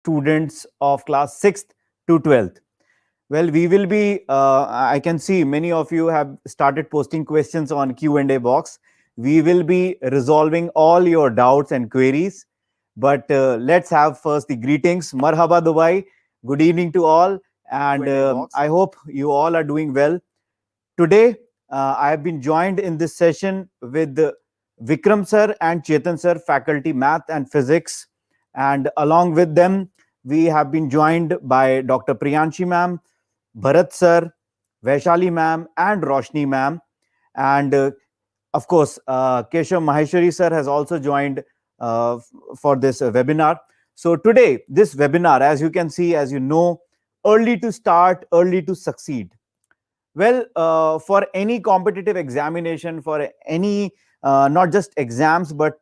students of class 6th to 12th. Well, we will be, I can see many of you have started posting questions on Q&A box. We will be resolving all your doubts and queries. But let's have first the greetings. Marhaba Dubai. Good evening to all. And I hope you all are doing well. Today, I have been joined in this session with Vikram sir and Chetan sir, faculty math and physics. And along with them, we have been joined by Dr. Priyanshi ma'am, Bharat sir, Vaishali ma'am, and Roshni ma'am. And of course, Keshav Maheshwari sir has also joined for this webinar. So today, this webinar, as you can see, as you know, early to start, early to succeed. Well, for any competitive examination, for any, not just exams, but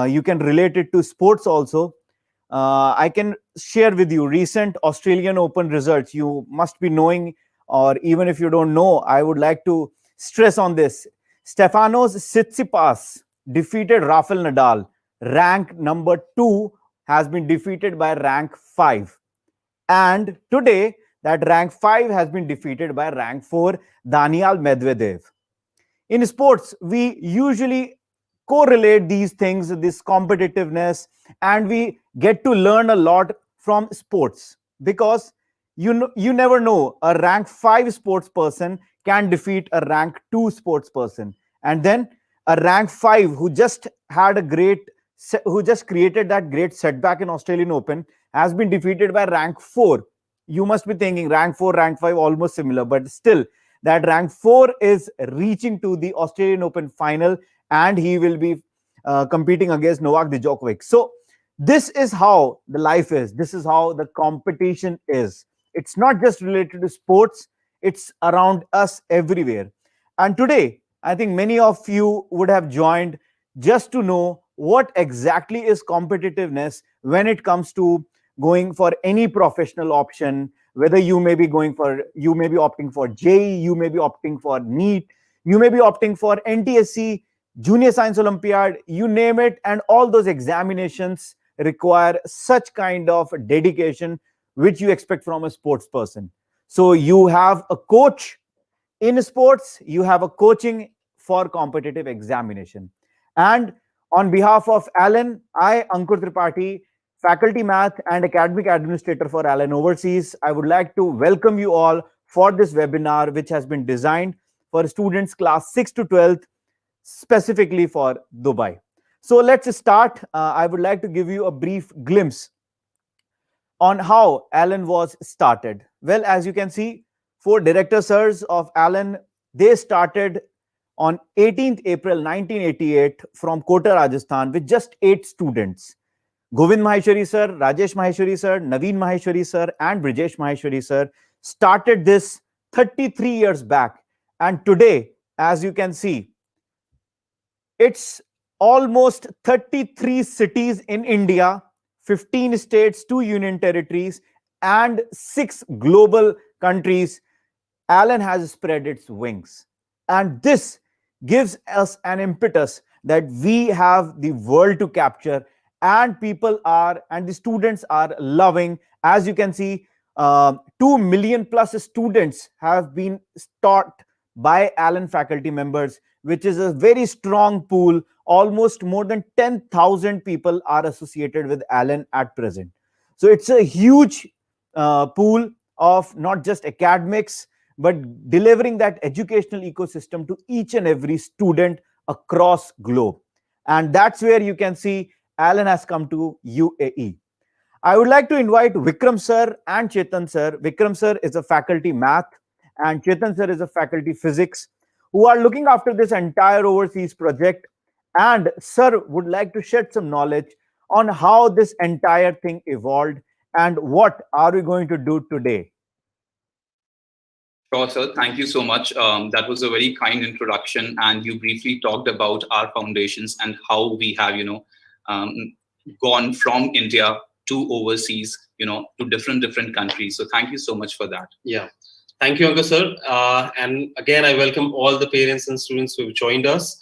you can relate it to sports also. I can share with you recent Australian Open results. You must be knowing, or even if you don't know, I would like to stress on this. Stefanos Tsitsipas defeated Rafael Nadal. Rank number 2 has been defeated by rank 5. And today, that rank 5 has been defeated by rank 4, Daniil Medvedev. In sports, we usually correlate these things, this competitiveness, and we get to learn a lot from sports because you never know, a rank 5 sports person can defeat a rank 2 sports person, and then a rank 5 who just had a great, who just created that great setback in Australian Open has been defeated by rank 4. You must be thinking rank 4, rank 5 almost similar, but still that rank 4 is reaching to the Australian Open final, and he will be competing against Novak Djokovic. So this is how the life is. This is how the competition is. It's not just related to sports. It's around us everywhere. And today, I think many of you would have joined just to know what exactly is competitiveness when it comes to going for any professional option, whether you may be opting for JEE, you may be opting for NEET, you may be opting for NTSC, Junior Science Olympiad, you name it, and all those examinations require such kind of dedication which you expect from a sports person. So you have a coach in sports, you have a coaching for competitive examination. And on behalf of ALLEN, I, Ankur Tripathi, Faculty Math and Academic Administrator for ALLEN Overseas, I would like to welcome you all for this webinar, which has been designed for students class 6 to 12th, specifically for Dubai. So let's start. I would like to give you a brief glimpse on how ALLEN was started. Well, as you can see, 4 director sirs of ALLEN, they started on 18th April 1988 from Kota, Rajasthan with just 8 students. Govind Maheshwari sir, Rajesh Maheshwari sir, Naveen Maheshwari sir, and Brijesh Maheshwari sir started this 33 years back. And today, as you can see, it's almost 33 cities in India, 15 states, 2 union territories, and 6 global countries. ALLEN has spread its wings. And this gives us an impetus that we have the world to capture, and people are, and the students are loving. As you can see, 2 million plus students have been taught by ALLEN faculty members, which is a very strong pool. Almost more than 10,000 people are associated with ALLEN at present. So it's a huge pool of not just academics, but delivering that educational ecosystem to each and every student across globe. And that's where you can see ALLEN has come to UAE. I would like to invite Vikram sir and Chetan sir. Vikram sir is a faculty math and Chetan sir is a faculty physics, who are looking after this entire overseas project. And sir would like to shed some knowledge on how this entire thing evolved and what are we going to do today. Sure, sir. Thank you so much. That was a very kind introduction, and you briefly talked about our foundations and how we have, gone from India to overseas, to different countries. So thank you so much for that. Yeah. Thank you, Ankur sir. And again, I welcome all the parents and students who have joined us.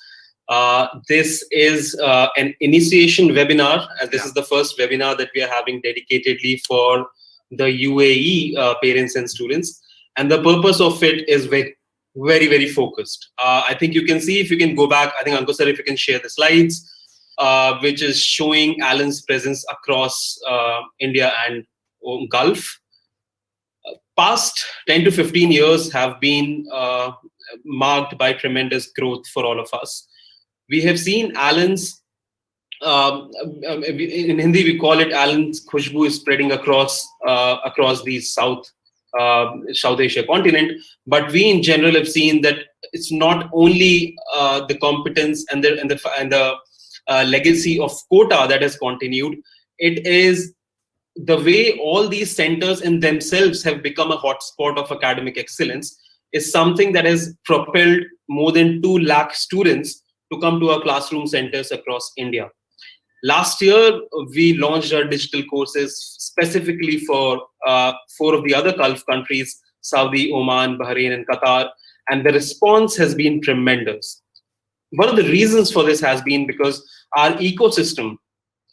This is an initiation webinar, and this Yeah. is the first webinar that we are having dedicatedly for the UAE parents and students. And the purpose of it is very focused. I think you can see, if you can go back, I think Ankur sir, if you can share the slides, which is showing Allen's presence across India and Gulf. Past 10 to 15 years have been marked by tremendous growth for all of us. We have seen Allen's, in Hindi we call it Allen's Khushbu is spreading across the South Asia continent. But we in general have seen that it's not only the competence and the legacy of quota that has continued. It is the way all these centers in themselves have become a hotspot of academic excellence is something that has propelled more than 2 lakh students to come to our classroom centers across India. Last year, we launched our digital courses specifically for 4 of the other Gulf countries, Saudi, Oman, Bahrain, and Qatar, and the response has been tremendous. One of the reasons for this has been because our ecosystem,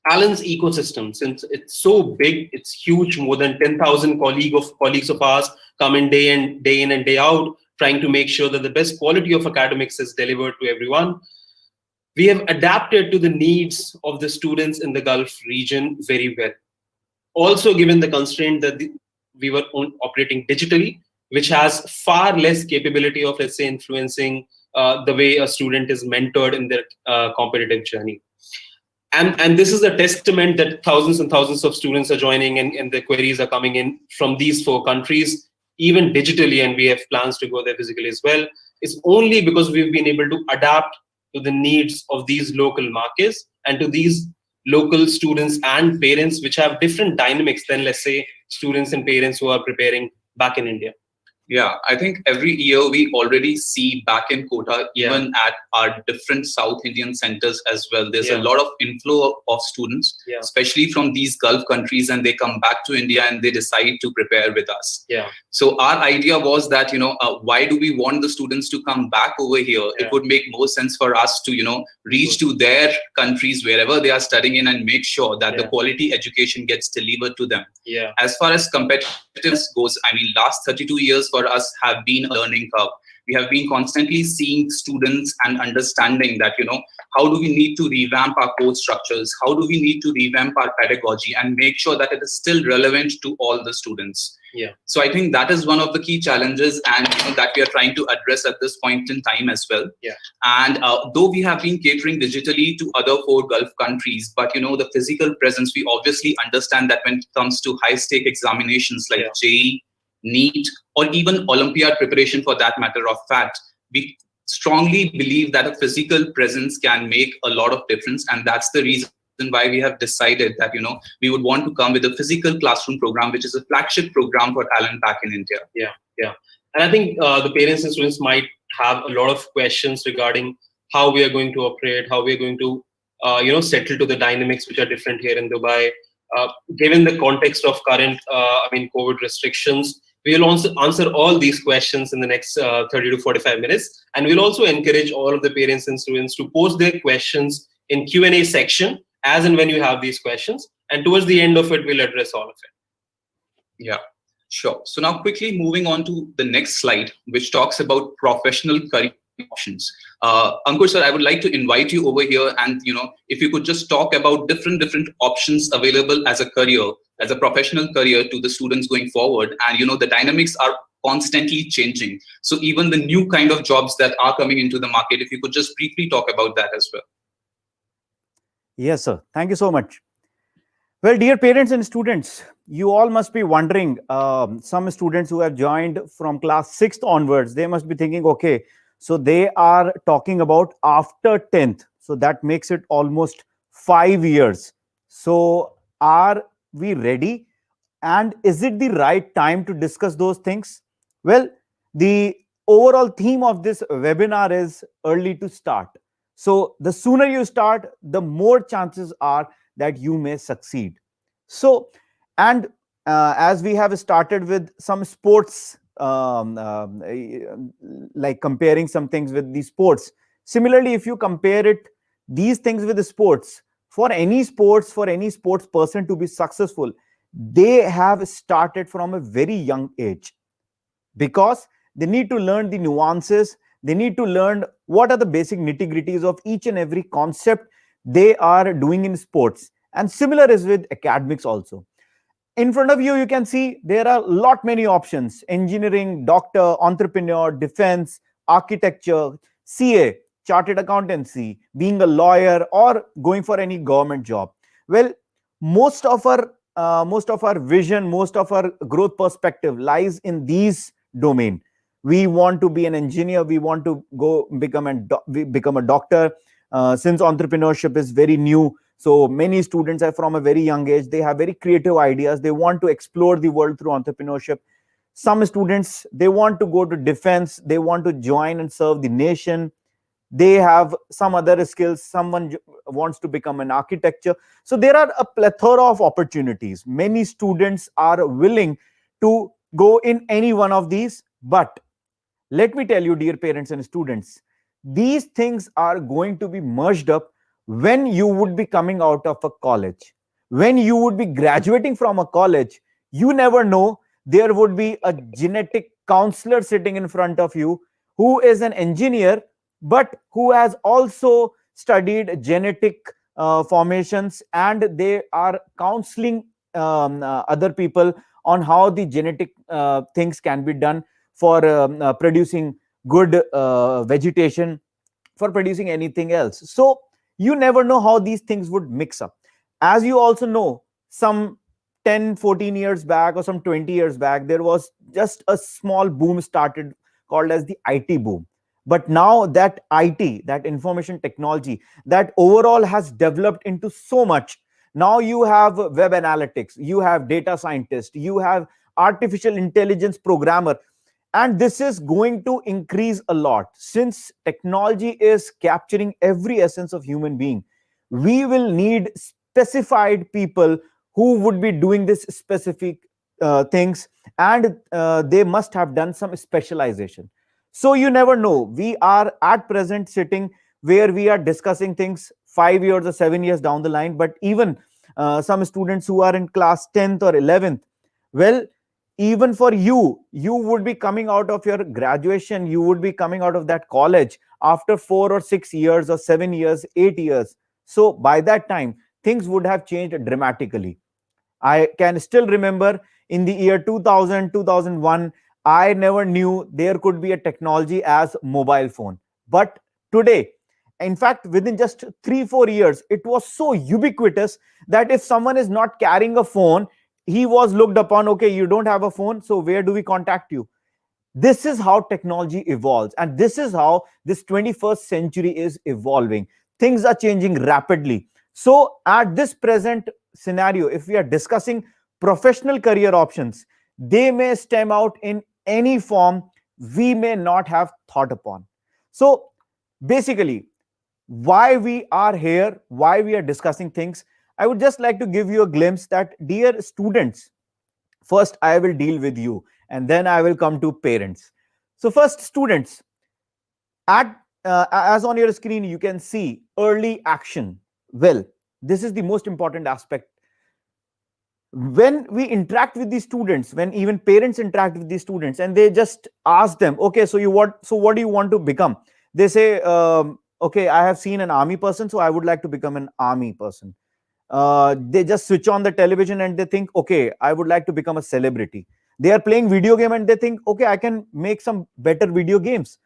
Allen's ecosystem, since it's so big, it's huge, more than 10,000 colleagues of ours come in and day out, trying to make sure that the best quality of academics is delivered to everyone. We have adapted to the needs of the students in the Gulf region very well. Also, given the constraint that we were operating digitally, which has far less capability of, let's say, influencing the way a student is mentored in their competitive journey. And this is a testament that thousands and thousands of students are joining, and the queries are coming in from these 4 countries, even digitally, and we have plans to go there physically as well. It's only because we've been able to adapt to the needs of these local markets and to these local students and parents, which have different dynamics than, let's say, students and parents who are preparing back in India. Yeah, I think every year we already see back in quota, even at our different South Indian centers as well. There's a lot of inflow of students, especially from these Gulf countries, and they come back to India and they decide to prepare with us. So our idea was that, why do we want the students to come back over here? It would make more sense for us to, reach to their countries wherever they are studying in and make sure that the quality education gets delivered to them. As far as competitiveness goes, I mean, last 32 years for us have been a learning curve. We have been constantly seeing students and understanding that, how do we need to revamp our course structures? How do we need to revamp our pedagogy and make sure that it is still relevant to all the students? So I think that is one of the key challenges, and that we are trying to address at this point in time as well. And though we have been catering digitally to other 4 Gulf countries, but the physical presence, we obviously understand that when it comes to high stake examinations like JEE, NEET, or even Olympiad preparation for that matter of fact, we strongly believe that a physical presence can make a lot of difference, and that's the reason why we have decided that we would want to come with a physical classroom program, which is a flagship program for Allen back in India. And I think the parents and students might have a lot of questions regarding how we are going to operate, how we are going to settle to the dynamics which are different here in Dubai. Given the context of current COVID restrictions, we will also answer all these questions in the next 30 to 45 minutes, and we'll also encourage all of the parents and students to post their questions in Q&A section as and when you have these questions, and towards the end of it, we'll address all of it. Yeah, sure. So now quickly moving on to the next slide, which talks about professional career options. Ankur sir, I would like to invite you over here, and if you could just talk about different options available as a career, as a professional career to the students going forward. And the dynamics are constantly changing. So even the new kind of jobs that are coming into the market, if you could just briefly talk about that as well. Yes, sir. Thank you so much. Well, dear parents and students, you all must be wondering, some students who have joined from class 6th onwards, they must be thinking, okay, so they are talking about after 10th. So that makes it almost 5 years. So are we ready? And is it the right time to discuss those things? Well, the overall theme of this webinar is early to start. So the sooner you start, the more chances are that you may succeed. So, and as we have started with some sports, like comparing some things with the sports. Similarly, if you compare it, these things with the sports, for any sports person to be successful, they have started from a very young age, because they need to learn the nuances, they need to learn what are the basic nitty-gritties of each and every concept they are doing in sports. And similar is with academics also. In front of you, you can see there are lot many options: engineering, doctor, entrepreneur, defense, architecture, CA, chartered accountancy, being a lawyer, or going for any government job. Well, most of our vision, most of our growth perspective lies in these domain. We want to be an engineer, we want to go become a doctor. Since entrepreneurship is very new, so many students are from a very young age, they have very creative ideas, they want to explore the world through entrepreneurship. Some students, they want to go to defense, they want to join and serve the nation. They have some other skills, someone wants to become an architecture. So there are a plethora of opportunities, many students are willing to go in any one of these. But let me tell you, dear parents and students, these things are going to be merged up when you would be coming out of a college. When you would be graduating from a college, you never know, there would be a genetic counselor sitting in front of you who is an engineer, but who has also studied genetic formations, and they are counseling other people on how the genetic things can be done for producing good vegetation, for producing anything else. So you never know how these things would mix up. As you also know, some 10-14 years back or some 20 years back, there was just a small boom started called as the IT boom. But now that IT, that information technology, that overall has developed into so much. Now you have web analytics, you have data scientists, you have artificial intelligence programmer, and this is going to increase a lot. Since technology is capturing every essence of human being, we will need specified people who would be doing this specific things, and they must have done some specialization. So you never know, we are at present sitting where we are discussing things 5 years or 7 years down the line. But even some students who are in class 10th or 11th, well, even for you, you would be coming out of your graduation, you would be coming out of that college after 4 or 6 years or 7 years, 8 years. So by that time, things would have changed dramatically. I can still remember in the year 2000, 2001, I never knew there could be a technology as mobile phone. But today, in fact, within just 3-4 years, it was so ubiquitous that if someone is not carrying a phone, he was looked upon, okay, you don't have a phone, so where do we contact you? This is how technology evolves, and this is how this 21st century is evolving. Things are changing rapidly. So at this present scenario, if we are discussing professional career options, they may stem out in any form we may not have thought upon. So basically, why we are here, why we are discussing things, I would just like to give you a glimpse that, dear students, first I will deal with you and then I will come to parents. So first, students, at as on your screen you can see early action. Well, this is the most important aspect. When we interact with the students, when even parents interact with the students and they just ask them, okay, so what do you want to become? They say, okay, I have seen an army person, so I would like to become an army person. They just switch on the television and they think, okay, I would like to become a celebrity. They are playing video game and they think, okay, I can make some better video games.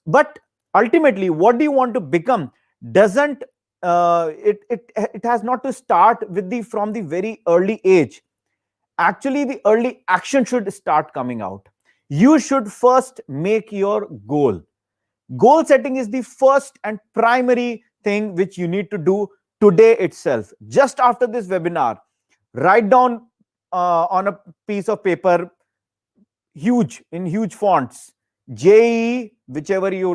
But ultimately, what do you want to become doesn't it has not to start with the from the very early age. Actually, the early action should start coming out. You should first make your goal. Goal setting is the first and primary thing which you need to do today itself. Just after this webinar, write down on a piece of paper, in huge fonts, JE, whichever you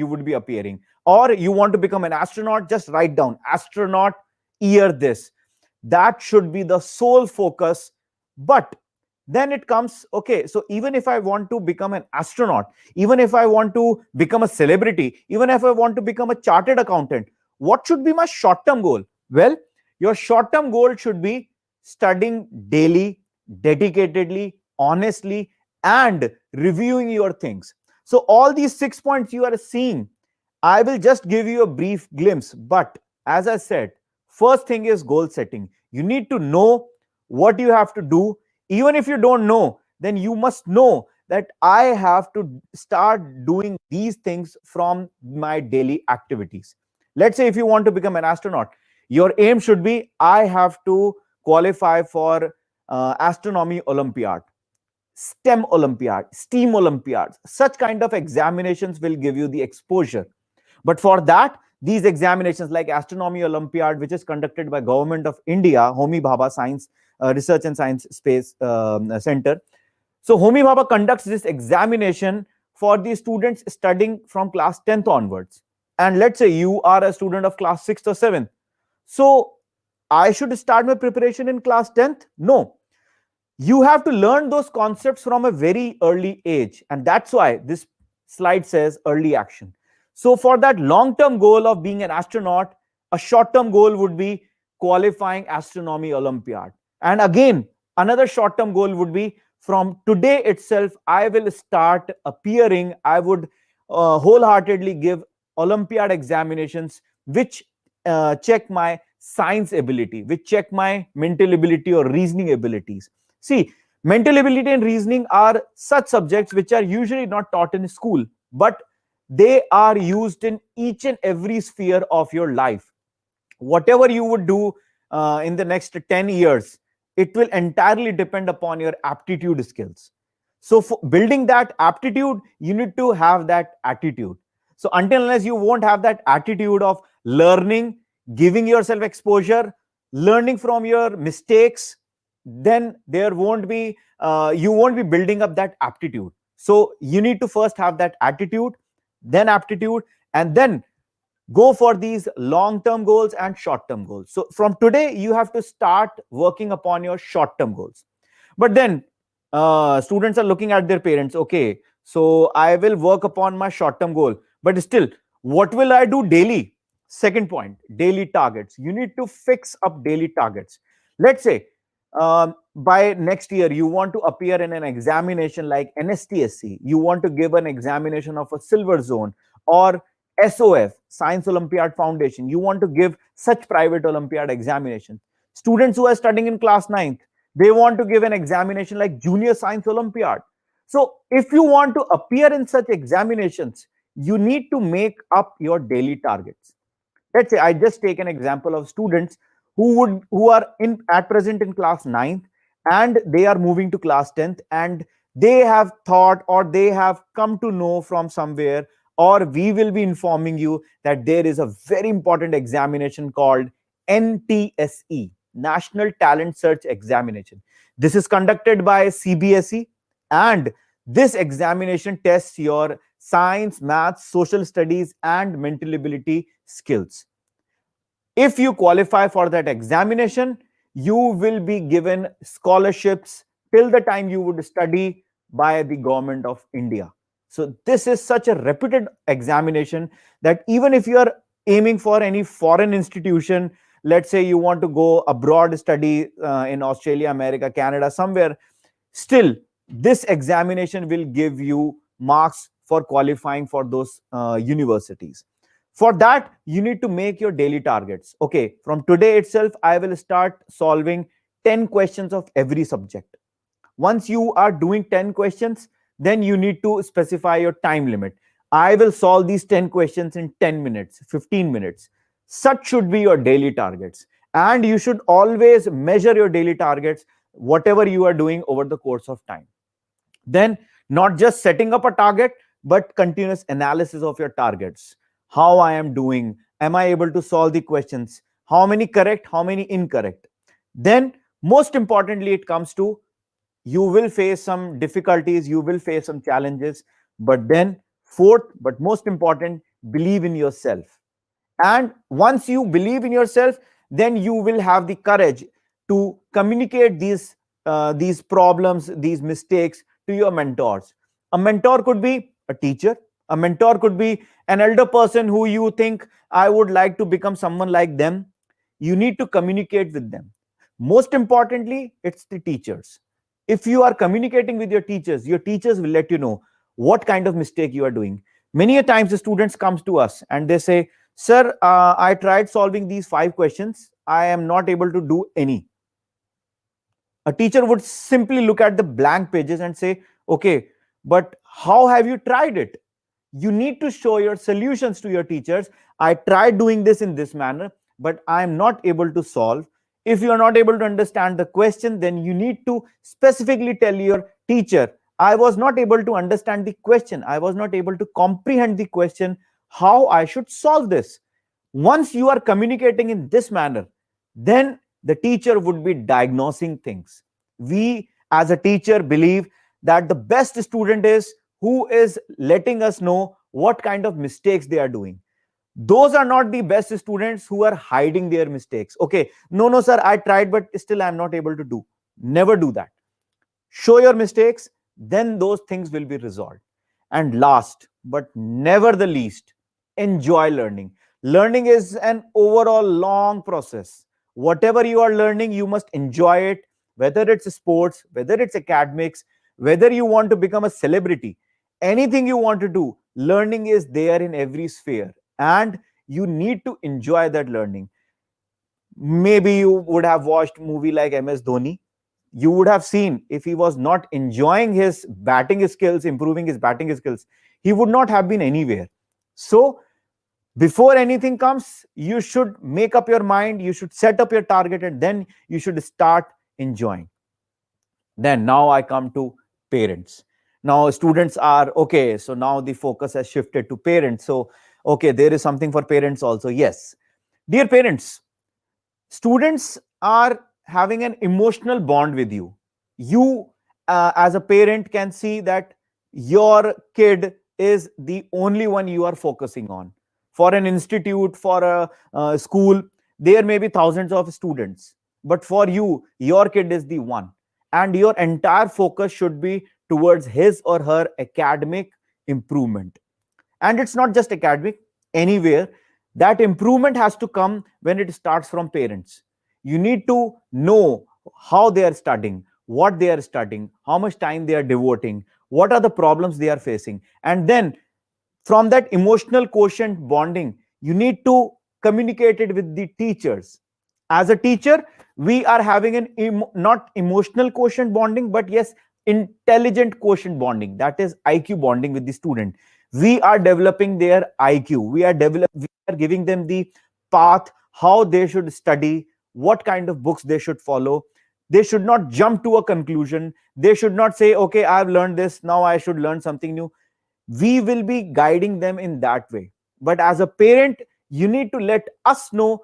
would be appearing. Or you want to become an astronaut, just write down astronaut, year this. That should be the sole focus. But Then it comes, okay, so even if I want to become an astronaut, even if I want to become a celebrity, even if I want to become a chartered accountant, what should be my short term goal? Well, your short term goal should be studying daily, dedicatedly, honestly, and reviewing your things. So all these 6 points you are seeing, I will just give you a brief glimpse. But as I said, first thing is goal setting. You need to know what you have to do. Even if you don't know, then you must know that I have to start doing these things from my daily activities. Let's say if you want to become an astronaut, your aim should be I have to qualify for astronomy Olympiad, STEM Olympiad, STEAM Olympiads. Such kind of examinations will give you the exposure. But for that, these examinations like Astronomy Olympiad, which is conducted by Government of India, Homi Bhabha Science Research and Science Space Center. So Homi Bhabha conducts this examination for the students studying from class 10th onwards. And let's say you are a student of class 6th or 7th. So I should start my preparation in class 10th? No. You have to learn those concepts from a very early age. And that's why this slide says early action. So for that long-term goal of being an astronaut, a short-term goal would be qualifying astronomy Olympiad. And again, another short-term goal would be from today itself, I will start appearing. I would wholeheartedly give Olympiad examinations, which check my science ability, which check my mental ability or reasoning abilities. See, mental ability and reasoning are such subjects which are usually not taught in school, but they are used in each and every sphere of your life. Whatever you would do in the next 10 years, it will entirely depend upon your aptitude skills. So for building that aptitude, you need to have that attitude. So until unless you won't have that attitude of learning, giving yourself exposure, learning from your mistakes, then there won't be you won't be building up that aptitude. So you need to first have that attitude, then aptitude, and then go for these long term goals and short term goals. So from today you have to start working upon your short term goals. But then students are looking at their parents, okay, so I will work upon my short term goal, but still what will I do daily? Second point, daily targets. You need to fix up daily targets. Let's say by next year you want to appear in an examination like NSTSC, you want to give an examination of a silver zone, or SOF, Science Olympiad Foundation, you want to give such private Olympiad examination. Students who are studying in class 9th, they want to give an examination like Junior Science Olympiad. So if you want to appear in such examinations, you need to make up your daily targets. Let's say I just take an example of students who are in at present in class 9th, and they are moving to class 10th, and they have thought or they have come to know from somewhere, or we will be informing you that there is a very important examination called NTSE, National Talent Search Examination. This is conducted by CBSE, and this examination tests your science, maths, social studies, and mental ability skills. If you qualify for that examination, you will be given scholarships till the time you would study by the government of India. So this is such a reputed examination that even if you are aiming for any foreign institution, let's say you want to go abroad, study in Australia, America, Canada, somewhere, still this examination will give you marks for qualifying for those universities. For that, you need to make your daily targets. Okay, from today itself, I will start solving 10 questions of every subject. Once you are doing 10 questions, then you need to specify your time limit. I will solve these 10 questions in 10 minutes, 15 minutes. Such should be your daily targets. And you should always measure your daily targets, whatever you are doing over the course of time. Then, not just setting up a target, but continuous analysis of your targets. How I am doing, am I able to solve the questions, how many correct, how many incorrect. Then most importantly, it comes to, you will face some difficulties, you will face some challenges, but then fourth but most important, believe in yourself. And once you believe in yourself, then you will have the courage to communicate these these problems, these mistakes to your mentors. A mentor could be a teacher. A mentor could be an elder person who you think, I would like to become someone like them. You need to communicate with them. Most importantly, it's the teachers. If you are communicating with your teachers will let you know what kind of mistake you are doing. Many a times the students comes to us and they say, sir, I tried solving these 5 questions. I am not able to do any. A teacher would simply look at the blank pages and say, okay, but how have you tried it? You need to show your solutions to your teachers. I tried doing this in this manner, but I am not able to solve. If you are not able to understand the question, then you need to specifically tell your teacher, I was not able to understand the question. I was not able to comprehend the question, how I should solve this. Once you are communicating in this manner, then the teacher would be diagnosing things. We as a teacher believe that the best student is who is letting us know what kind of mistakes they are doing. Those are not the best students who are hiding their mistakes. Okay, no, sir, I tried, but still I'm not able to do. Never do that. Show your mistakes, then those things will be resolved. And last but never the least, enjoy learning. Learning is an overall long process. Whatever you are learning, you must enjoy it, whether it's sports, whether it's academics, whether you want to become a celebrity, anything you want to do, learning is there in every sphere, and you need to enjoy that learning. Maybe you would have watched movie like MS Dhoni. You would have seen, if he was not enjoying his batting skills, improving his batting skills, he would not have been anywhere. So before anything comes, you should make up your mind, you should set up your target, and then you should start enjoying. Then now I come to parents. Now students are okay, so now the focus has shifted to parents. So okay, there is something for parents also. Yes, dear parents, students are having an emotional bond with you. You as a parent can see that your kid is the only one you are focusing on. For an institute, for a school, there may be thousands of students, but for you, your kid is the one, and your entire focus should be towards his or her academic improvement. And it's not just academic, anywhere. That improvement has to come when it starts from parents. You need to know how they are studying, what they are studying, how much time they are devoting, what are the problems they are facing. And then from that emotional quotient bonding, you need to communicate it with the teachers. As a teacher, we are having an not emotional quotient bonding, but yes, intelligent quotient bonding. That is IQ bonding with the student. We are developing their IQ. We are giving them the path, how they should study, what kind of books they should follow. They should not jump to a conclusion. They should not say, okay, I've learned this, now I should learn something new. We will be guiding them in that way. But as a parent, you need to let us know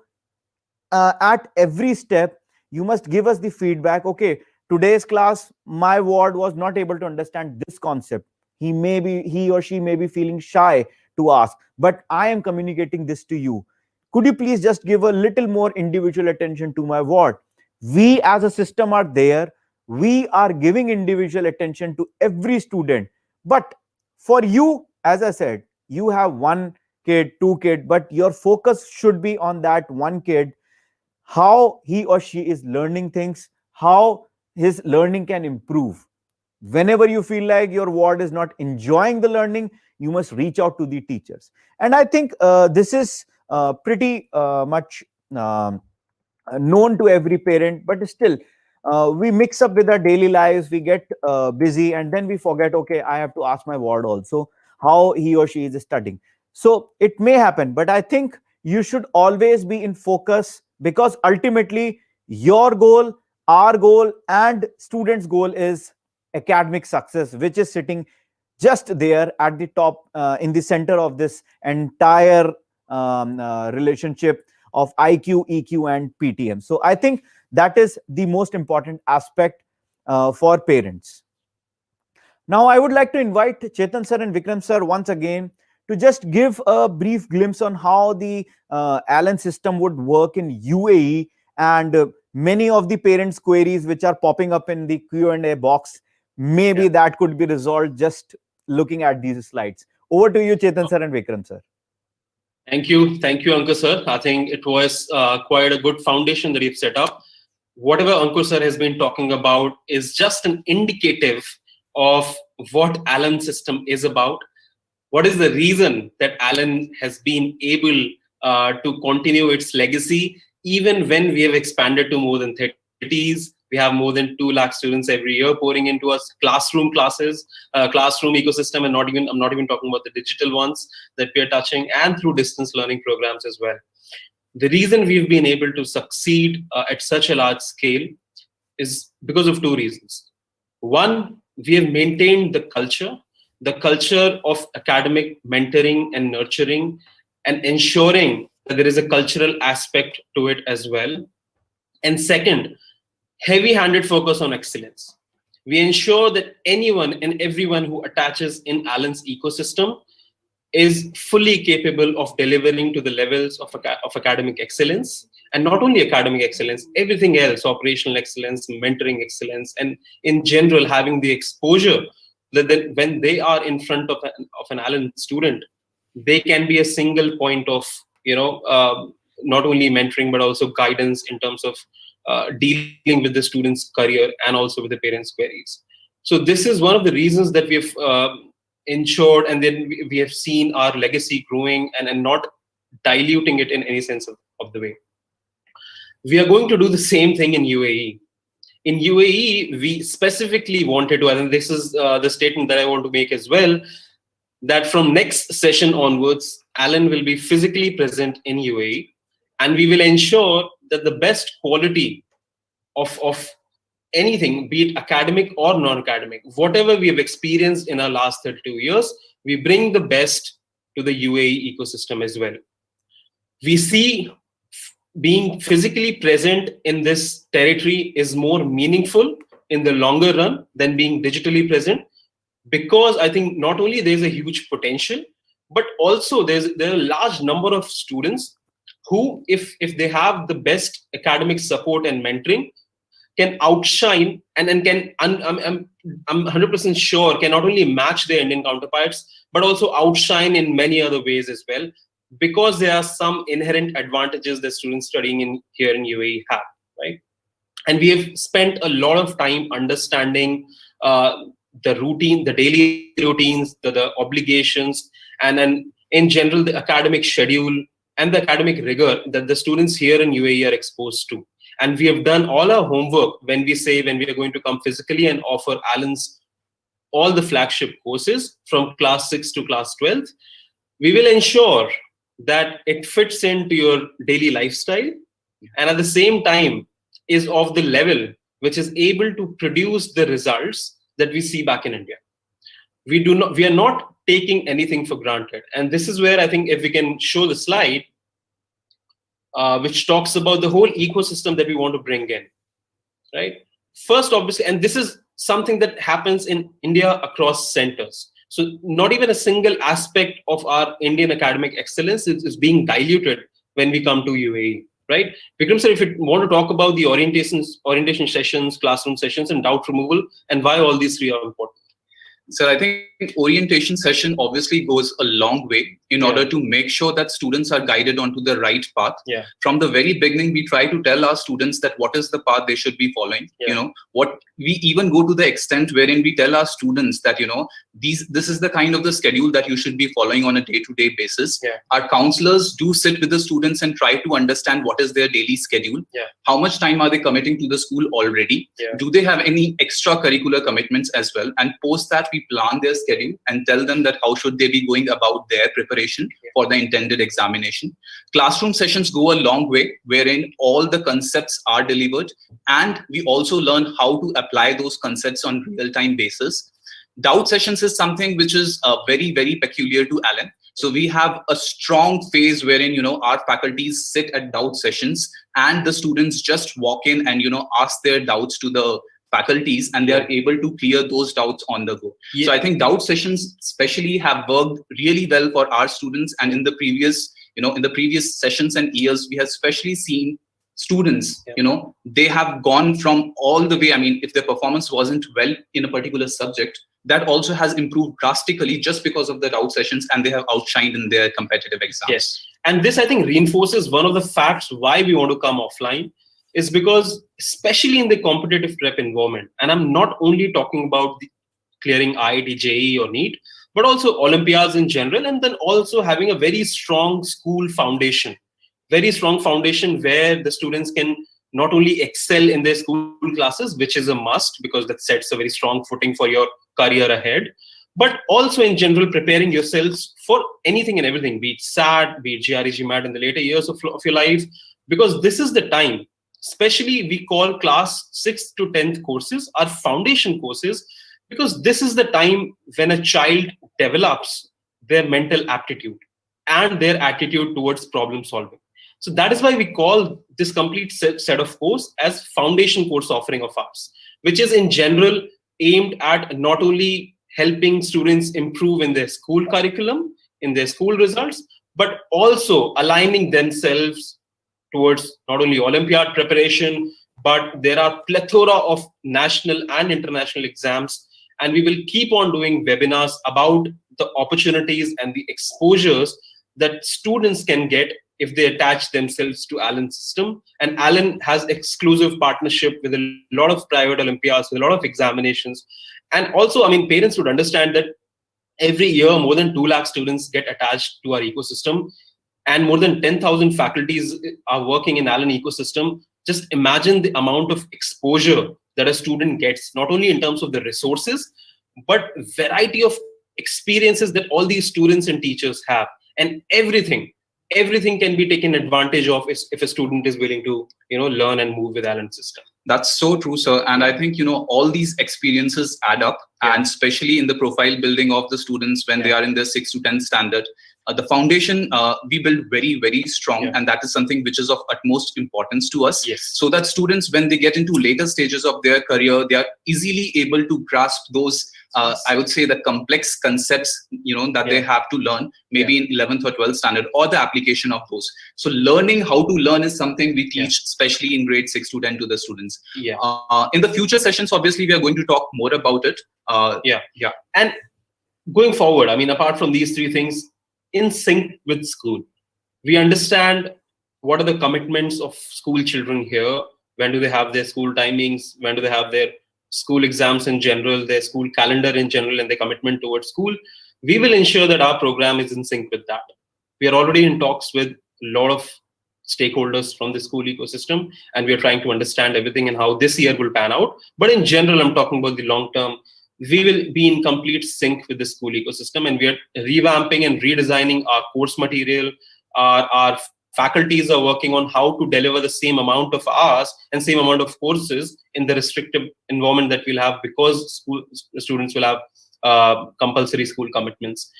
at every step. You must give us the feedback. Okay, today's class, my ward was not able to understand this concept. He or she may be feeling shy to ask, but I am communicating this to you. Could you please just give a little more individual attention to my ward? We as a system are there. We are giving individual attention to every student. But for you, as I said, you have one kid, two kid, but your focus should be on that one kid, how he or she is learning things, how his learning can improve. Whenever you feel like your ward is not enjoying the learning, you must reach out to the teachers. And I think this is pretty much known to every parent, but still we mix up with our daily lives, we get busy, and then we forget, okay, I have to ask my ward also how he or she is studying. So it may happen, but I think you should always be in focus, because ultimately your goal, our goal, and students' goal is academic success, which is sitting just there at the top, in the center of this entire relationship of IQ, EQ, and PTM. So I think that is the most important aspect for parents. Now I would like to invite Chetan sir and Vikram sir once again to just give a brief glimpse on how the ALLEN system would work in UAE, and many of the parents' queries which are popping up in the Q&A box, maybe that could be resolved just looking at these slides. Over to you, Chetan sir and Vikram sir. Thank you, Ankur sir. I think it was quite a good foundation that you've set up. Whatever Ankur sir has been talking about is just an indicative of what ALLEN system is about. What is the reason that ALLEN has been able to continue its legacy, even when we have expanded to more than 30 cities. We have more than 2 lakh students every year pouring into us, classroom classes, classroom ecosystem, and I'm not even talking about the digital ones that we are touching, and through distance learning programs as well. The reason we've been able to succeed at such a large scale is because of 2 reasons. One, we have maintained the culture of academic mentoring and nurturing, and ensuring that there is a cultural aspect to it as well. And second, heavy-handed focus on excellence. We ensure that anyone and everyone who attaches in ALLEN's ecosystem is fully capable of delivering to the levels of academic excellence, and not only academic excellence, everything else, operational excellence, mentoring excellence, and in general having the exposure that when they are in front of an ALLEN student, they can be a single point of not only mentoring but also guidance in terms of dealing with the student's career and also with the parents' queries. So this is one of the reasons that we've ensured, and then we have seen our legacy growing and not diluting it in any sense of the way. We are going to do the same thing in UAE. In UAE, we specifically wanted to, and this is the statement that I want to make as well, that from next session onwards, ALLEN will be physically present in UAE, and we will ensure that the best quality of anything, be it academic or non-academic, whatever we have experienced in our last 32 years, we bring the best to the UAE ecosystem as well. We see being physically present in this territory is more meaningful in the longer run than being digitally present, because I think not only there's a huge potential, but also there are a large number of students who, if they have the best academic support and mentoring, can outshine and can, I'm 100% sure, can not only match their Indian counterparts, but also outshine in many other ways as well, because there are some inherent advantages that students studying here in UAE have, right? And we have spent a lot of time understanding the routine, the daily routines, the obligations, and then in general the academic schedule and the academic rigor that the students here in UAE are exposed to. And we have done all our homework when we are going to come physically and offer ALLEN's all the flagship courses from class 6 to class 12. We will ensure that it fits into your daily lifestyle, and at the same time is of the level which is able to produce the results that we see back in India. We are not taking anything for granted. And this is where I think if we can show the slide, which talks about the whole ecosystem that we want to bring in, right? First, obviously, and this is something that happens in India across centers. So not even a single aspect of our Indian academic excellence is being diluted when we come to UAE, right? Vikram sir, if you want to talk about the orientation sessions, classroom sessions, and doubt removal, and why all these 3 are important. So I think orientation session obviously goes a long way in order to make sure that students are guided onto the right path. From the very beginning, we try to tell our students that what is the path they should be following. What we even go to the extent wherein we tell our students that, this is the kind of the schedule that you should be following on a day-to-day basis. Our counselors do sit with the students and try to understand what is their daily schedule. How much time are they committing to the school already? Do they have any extracurricular commitments as well? And post that, we plan their schedule and tell them that how should they be going about their preparation for the intended examination. Classroom sessions go a long way, wherein all the concepts are delivered, and we also learn how to apply those concepts on real-time basis. Doubt sessions is something which is very, very peculiar to ALLEN. So we have a strong phase wherein, our faculties sit at doubt sessions and the students just walk in and, ask their doubts to the faculties, and they are able to clear those doubts on the go. So I think doubt sessions especially have worked really well for our students, and in the previous, in the previous sessions and years, we have especially seen students, Yeah. you know, they have gone from all the way. I mean, if their performance wasn't well in a particular subject, that also has improved drastically just because of the route sessions, and they have outshined in their competitive exams. Yes. And this, I think, reinforces one of the facts why we want to come offline, is because, especially in the competitive prep environment, and I'm not only talking about clearing IIT, JEE, or NEET, but also Olympiads in general, and then also having a very strong school foundation, where the students can not only excel in their school classes, which is a must because that sets a very strong footing for your career ahead, but also in general preparing yourselves for anything and everything, be it SAT, be it GRE, GMAT in the later years of your life, because this is the time, especially we call class 6th to 10th courses our foundation courses, because this is the time when a child develops their mental aptitude and their attitude towards problem solving. So that is why we call this complete set of course as foundation course offering of ours, which is in general aimed at not only helping students improve in their school curriculum, in their school results, but also aligning themselves towards not only Olympiad preparation, but there are plethora of national and international exams. And we will keep on doing webinars about the opportunities and the exposures that students can get if they attach themselves to ALLEN system. And ALLEN has exclusive partnership with a lot of private Olympiads, with a lot of examinations. And also, I mean, parents would understand that every year more than 2 lakh students get attached to our ecosystem, and more than 10,000 faculties are working in ALLEN ecosystem. Just imagine the amount of exposure that a student gets, not only in terms of the resources, but variety of experiences that all these students and teachers have. And everything can be taken advantage of if a student is willing to, learn and move with ALLEN system. That's so true, sir. And I think, all these experiences add up, and especially in the profile building of the students when they are in their 6th to 10th standard. The foundation we build very, very strong, and that is something which is of utmost importance to us. Yes. So that students, when they get into later stages of their career, they are easily able to grasp those, I would say, the complex concepts, that they have to learn, maybe in 11th or 12th standard, or the application of those. So learning how to learn is something we teach, especially in grade 6 to 10 to the students. In the future sessions, obviously, we are going to talk more about it. And going forward, I mean, apart from these three things, in sync with school, we understand what are the commitments of school children here. When do they have their school timings? When do they have their school exams in general, their school calendar in general, and their commitment towards school? We will ensure that our program is in sync with that. We are already in talks with a lot of stakeholders from the school ecosystem, and we are trying to understand everything and how this year will pan out. But in general, I'm talking about the long term. We will be in complete sync with the school ecosystem, and we are revamping and redesigning our course material. Our faculties are working on how to deliver the same amount of hours and same amount of courses in the restrictive environment that we'll have, because students will have compulsory school commitments.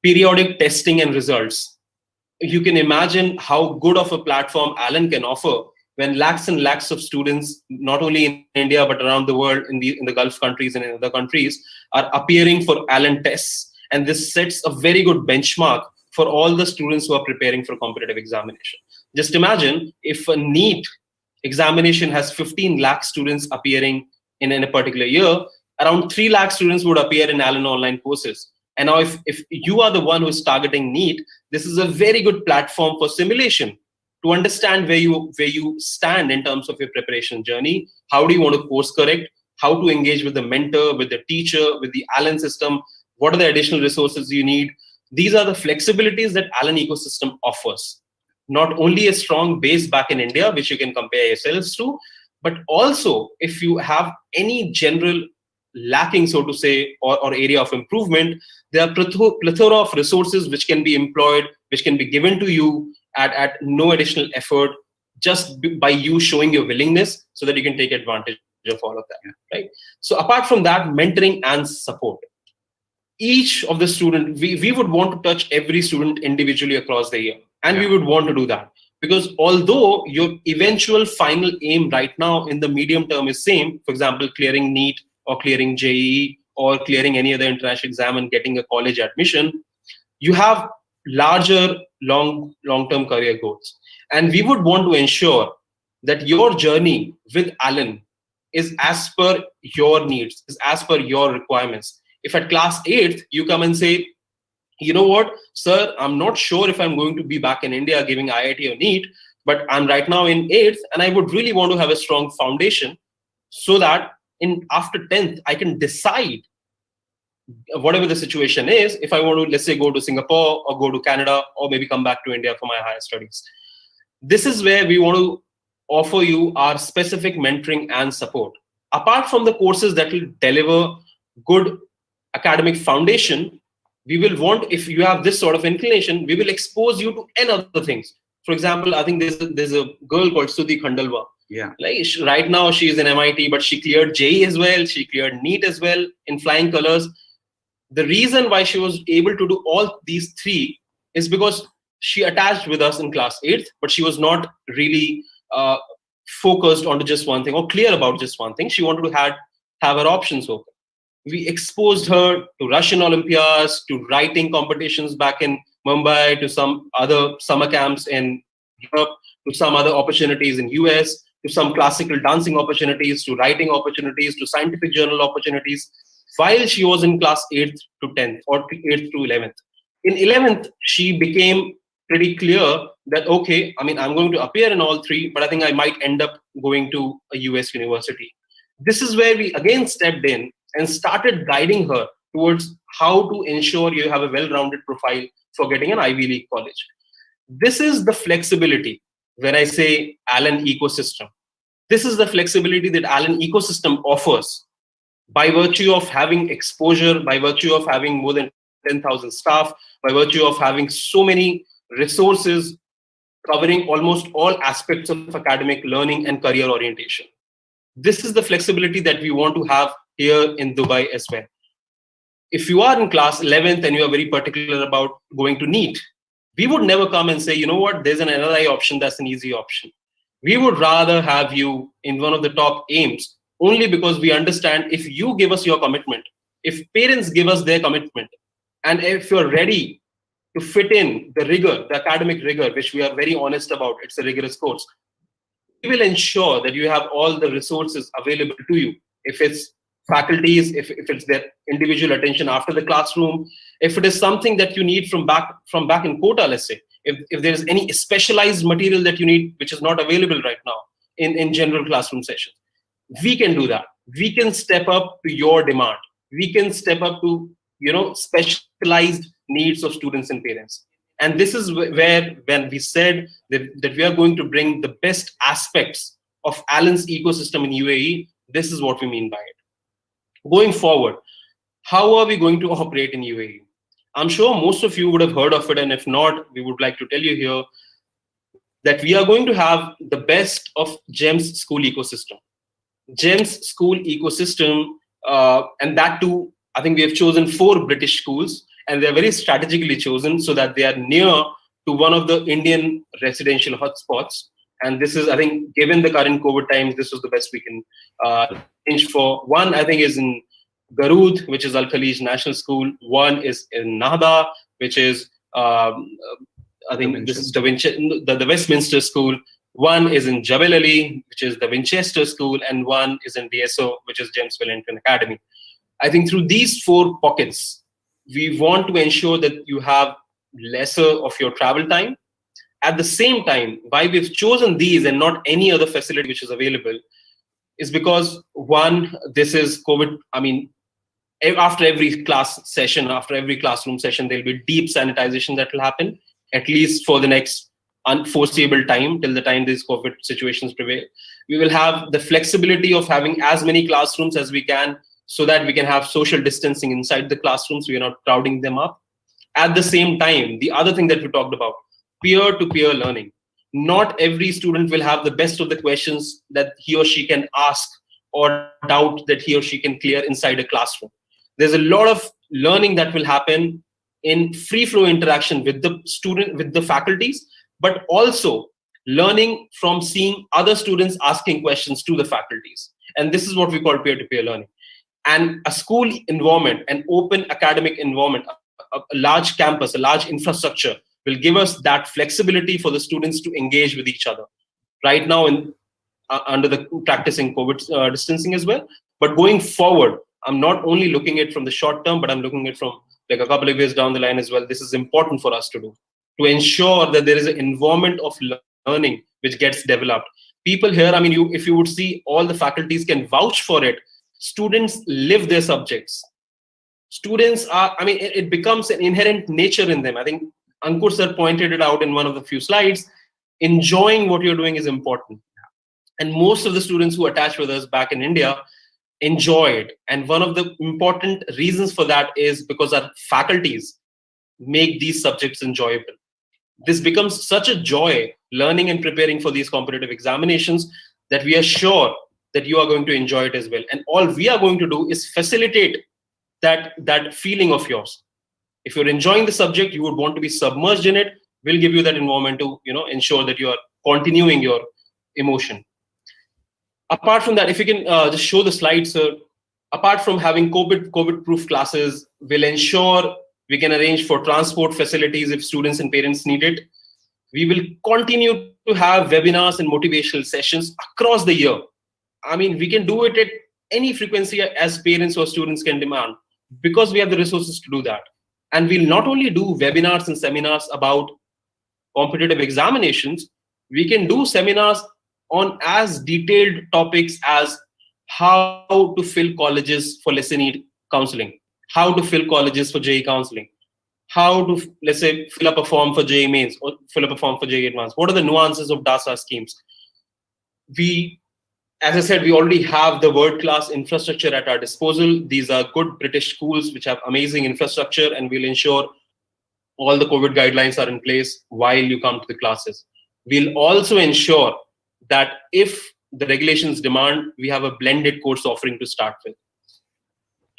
Periodic testing and results. You can imagine how good of a platform ALLEN can offer when lakhs and lakhs of students, not only in India, but around the world, in the Gulf countries and in other countries, are appearing for ALLEN tests. And this sets a very good benchmark for all the students who are preparing for competitive examination. Just imagine if a NEET examination has 15 lakh students appearing in a particular year, around 3 lakh students would appear in ALLEN online courses. And now if you are the one who is targeting NEET, this is a very good platform for simulation, to understand where you stand in terms of your preparation journey. How do you want to course correct? How to engage with the mentor, with the teacher, with the ALLEN system? What are the additional resources you need? These are the flexibilities that ALLEN ecosystem offers. Not only a strong base back in India, which you can compare yourselves to, but also if you have any general lacking, so to say, or area of improvement, there are plethora of resources which can be employed, which can be given to you at no additional effort, just by you showing your willingness, so that you can take advantage of all of that, right? So apart from that, mentoring and support. Each of the student, we would want to touch every student individually across the year. And we would want to do that. Because although your eventual final aim right now in the medium term is same, for example, clearing NEET or clearing JEE or clearing any other international exam and getting a college admission, you have larger long-term career goals. And we would want to ensure that your journey with Allen is as per your needs, is as per your requirements. If at class 8th, you come and say, you know what, sir, I'm not sure if I'm going to be back in India giving IIT or NEET, but I'm right now in 8th and I would really want to have a strong foundation so that in after 10th, I can decide whatever the situation is, if I want to, let's say, go to Singapore or go to Canada or maybe come back to India for my higher studies. This is where we want to offer you our specific mentoring and support. Apart from the courses that will deliver good academic foundation, we will want, if you have this sort of inclination, we will expose you to n other things. For example, I think there's a girl called Sudhi Khandalwa. Yeah. Like right now she's in MIT, but she cleared JEE as well. She cleared NEET as well in flying colors. The reason why she was able to do all these three is because she attached with us in class 8th, but she was not really focused onto just one thing or clear about just one thing. She wanted to have her options open. We exposed her to Russian Olympiads, to writing competitions back in Mumbai, to some other summer camps in Europe, to some other opportunities in US, to some classical dancing opportunities, to writing opportunities, to scientific journal opportunities, while she was in class 8th to 10th or 8th to 11th. In 11th, she became pretty clear that, okay, I mean, I'm going to appear in all three, but I think I might end up going to a US university. This is where we again stepped in and started guiding her towards how to ensure you have a well-rounded profile for getting an Ivy League college. This is the flexibility when I say Allen ecosystem. This is the flexibility that Allen ecosystem offers by virtue of having exposure, by virtue of having more than 10,000 staff, by virtue of having so many resources covering almost all aspects of academic learning and career orientation. This is the flexibility that we want to have here in Dubai as well. If you are in class 11th and you are very particular about going to NEET, we would never come and say, you know what, there's an NRI option, that's an easy option. We would rather have you in one of the top aims, only because we understand if you give us your commitment, if parents give us their commitment, and if you're ready to fit in the rigor, the academic rigor, which we are very honest about, it's a rigorous course, we will ensure that you have all the resources available to you. If it's faculties, if it's their individual attention after the classroom, if it is something that you need from back in Kota, let's say, if there is any specialized material that you need, which is not available right now in general classroom sessions, we can do that. We can step up to your demand. We can step up to, specialized needs of students and parents. And this is where, when we said that we are going to bring the best aspects of Allen's ecosystem in UAE, this is what we mean by it. Going forward, how are we going to operate in UAE? I'm sure most of you would have heard of it, and if not, we would like to tell you here that we are going to have the best of GEMS school ecosystem. GEMS school ecosystem, and that too, I think we have chosen 4 British schools, and they're very strategically chosen so that they are near to one of the Indian residential hotspots. And this is, I think, given the current COVID times, this was the best we can arrange for. One, I think, is in Garud, which is Al Khalij National School. One is in Nahda, which is, I think, this is the Westminster School. One is in Jebel Ali, which is the Winchester School. And one is in DSO, which is James Wellington Academy. I think through these 4 pockets, we want to ensure that you have lesser of your travel time. At the same time, why we've chosen these and not any other facility which is available is because, one, this is COVID. I mean, after every class session, after every classroom session, there'll be deep sanitization that will happen, at least for the next unforeseeable time, till the time these COVID situations prevail. We will have the flexibility of having as many classrooms as we can so that we can have social distancing inside the classrooms. We are not crowding them up. At the same time, the other thing that we talked about, peer-to-peer learning. Not every student will have the best of the questions that he or she can ask or doubt that he or she can clear inside a classroom. There's a lot of learning that will happen in free-flow interaction with the student, with the faculties, but also learning from seeing other students asking questions to the faculties. And this is what we call peer-to-peer learning. And a school environment, an open academic environment, a large campus, a large infrastructure will give us that flexibility for the students to engage with each other. Right now, under the practicing COVID distancing as well. But going forward, I'm not only looking at it from the short term, but I'm looking at it from like a couple of years down the line as well. This is important for us to do, to ensure that there is an environment of learning which gets developed. People here, I mean, if you would see, all the faculties can vouch for it. Students live their subjects. Students are, I mean, it becomes an inherent nature in them. I think Ankur sir pointed it out in one of the few slides. Enjoying what you're doing is important. And most of the students who attach with us back in India enjoy it. And one of the important reasons for that is because our faculties make these subjects enjoyable. This becomes such a joy learning and preparing for these competitive examinations that we are sure that you are going to enjoy it as well. And all we are going to do is facilitate that feeling of yours. If you're enjoying the subject, you would want to be submerged in it. We'll give you that environment to ensure that you are continuing your emotion. Apart from that, if you can just show the slides, sir. Apart from having COVID-proof classes, we'll ensure we can arrange for transport facilities if students and parents need it. We will continue to have webinars and motivational sessions across the year. I mean, we can do it at any frequency as parents or students can demand, because we have the resources to do that. And we'll not only do webinars and seminars about competitive examinations, we can do seminars on as detailed topics as how to fill colleges for lesser need counseling, how to fill colleges for JEE counseling, how to, let's say, fill up a form for JEE mains or fill up a form for JEE advanced. What are the nuances of DASA schemes? As I said, we already have the world-class infrastructure at our disposal. These are good British schools which have amazing infrastructure, and we'll ensure all the COVID guidelines are in place while you come to the classes. We'll also ensure that if the regulations demand, we have a blended course offering to start with.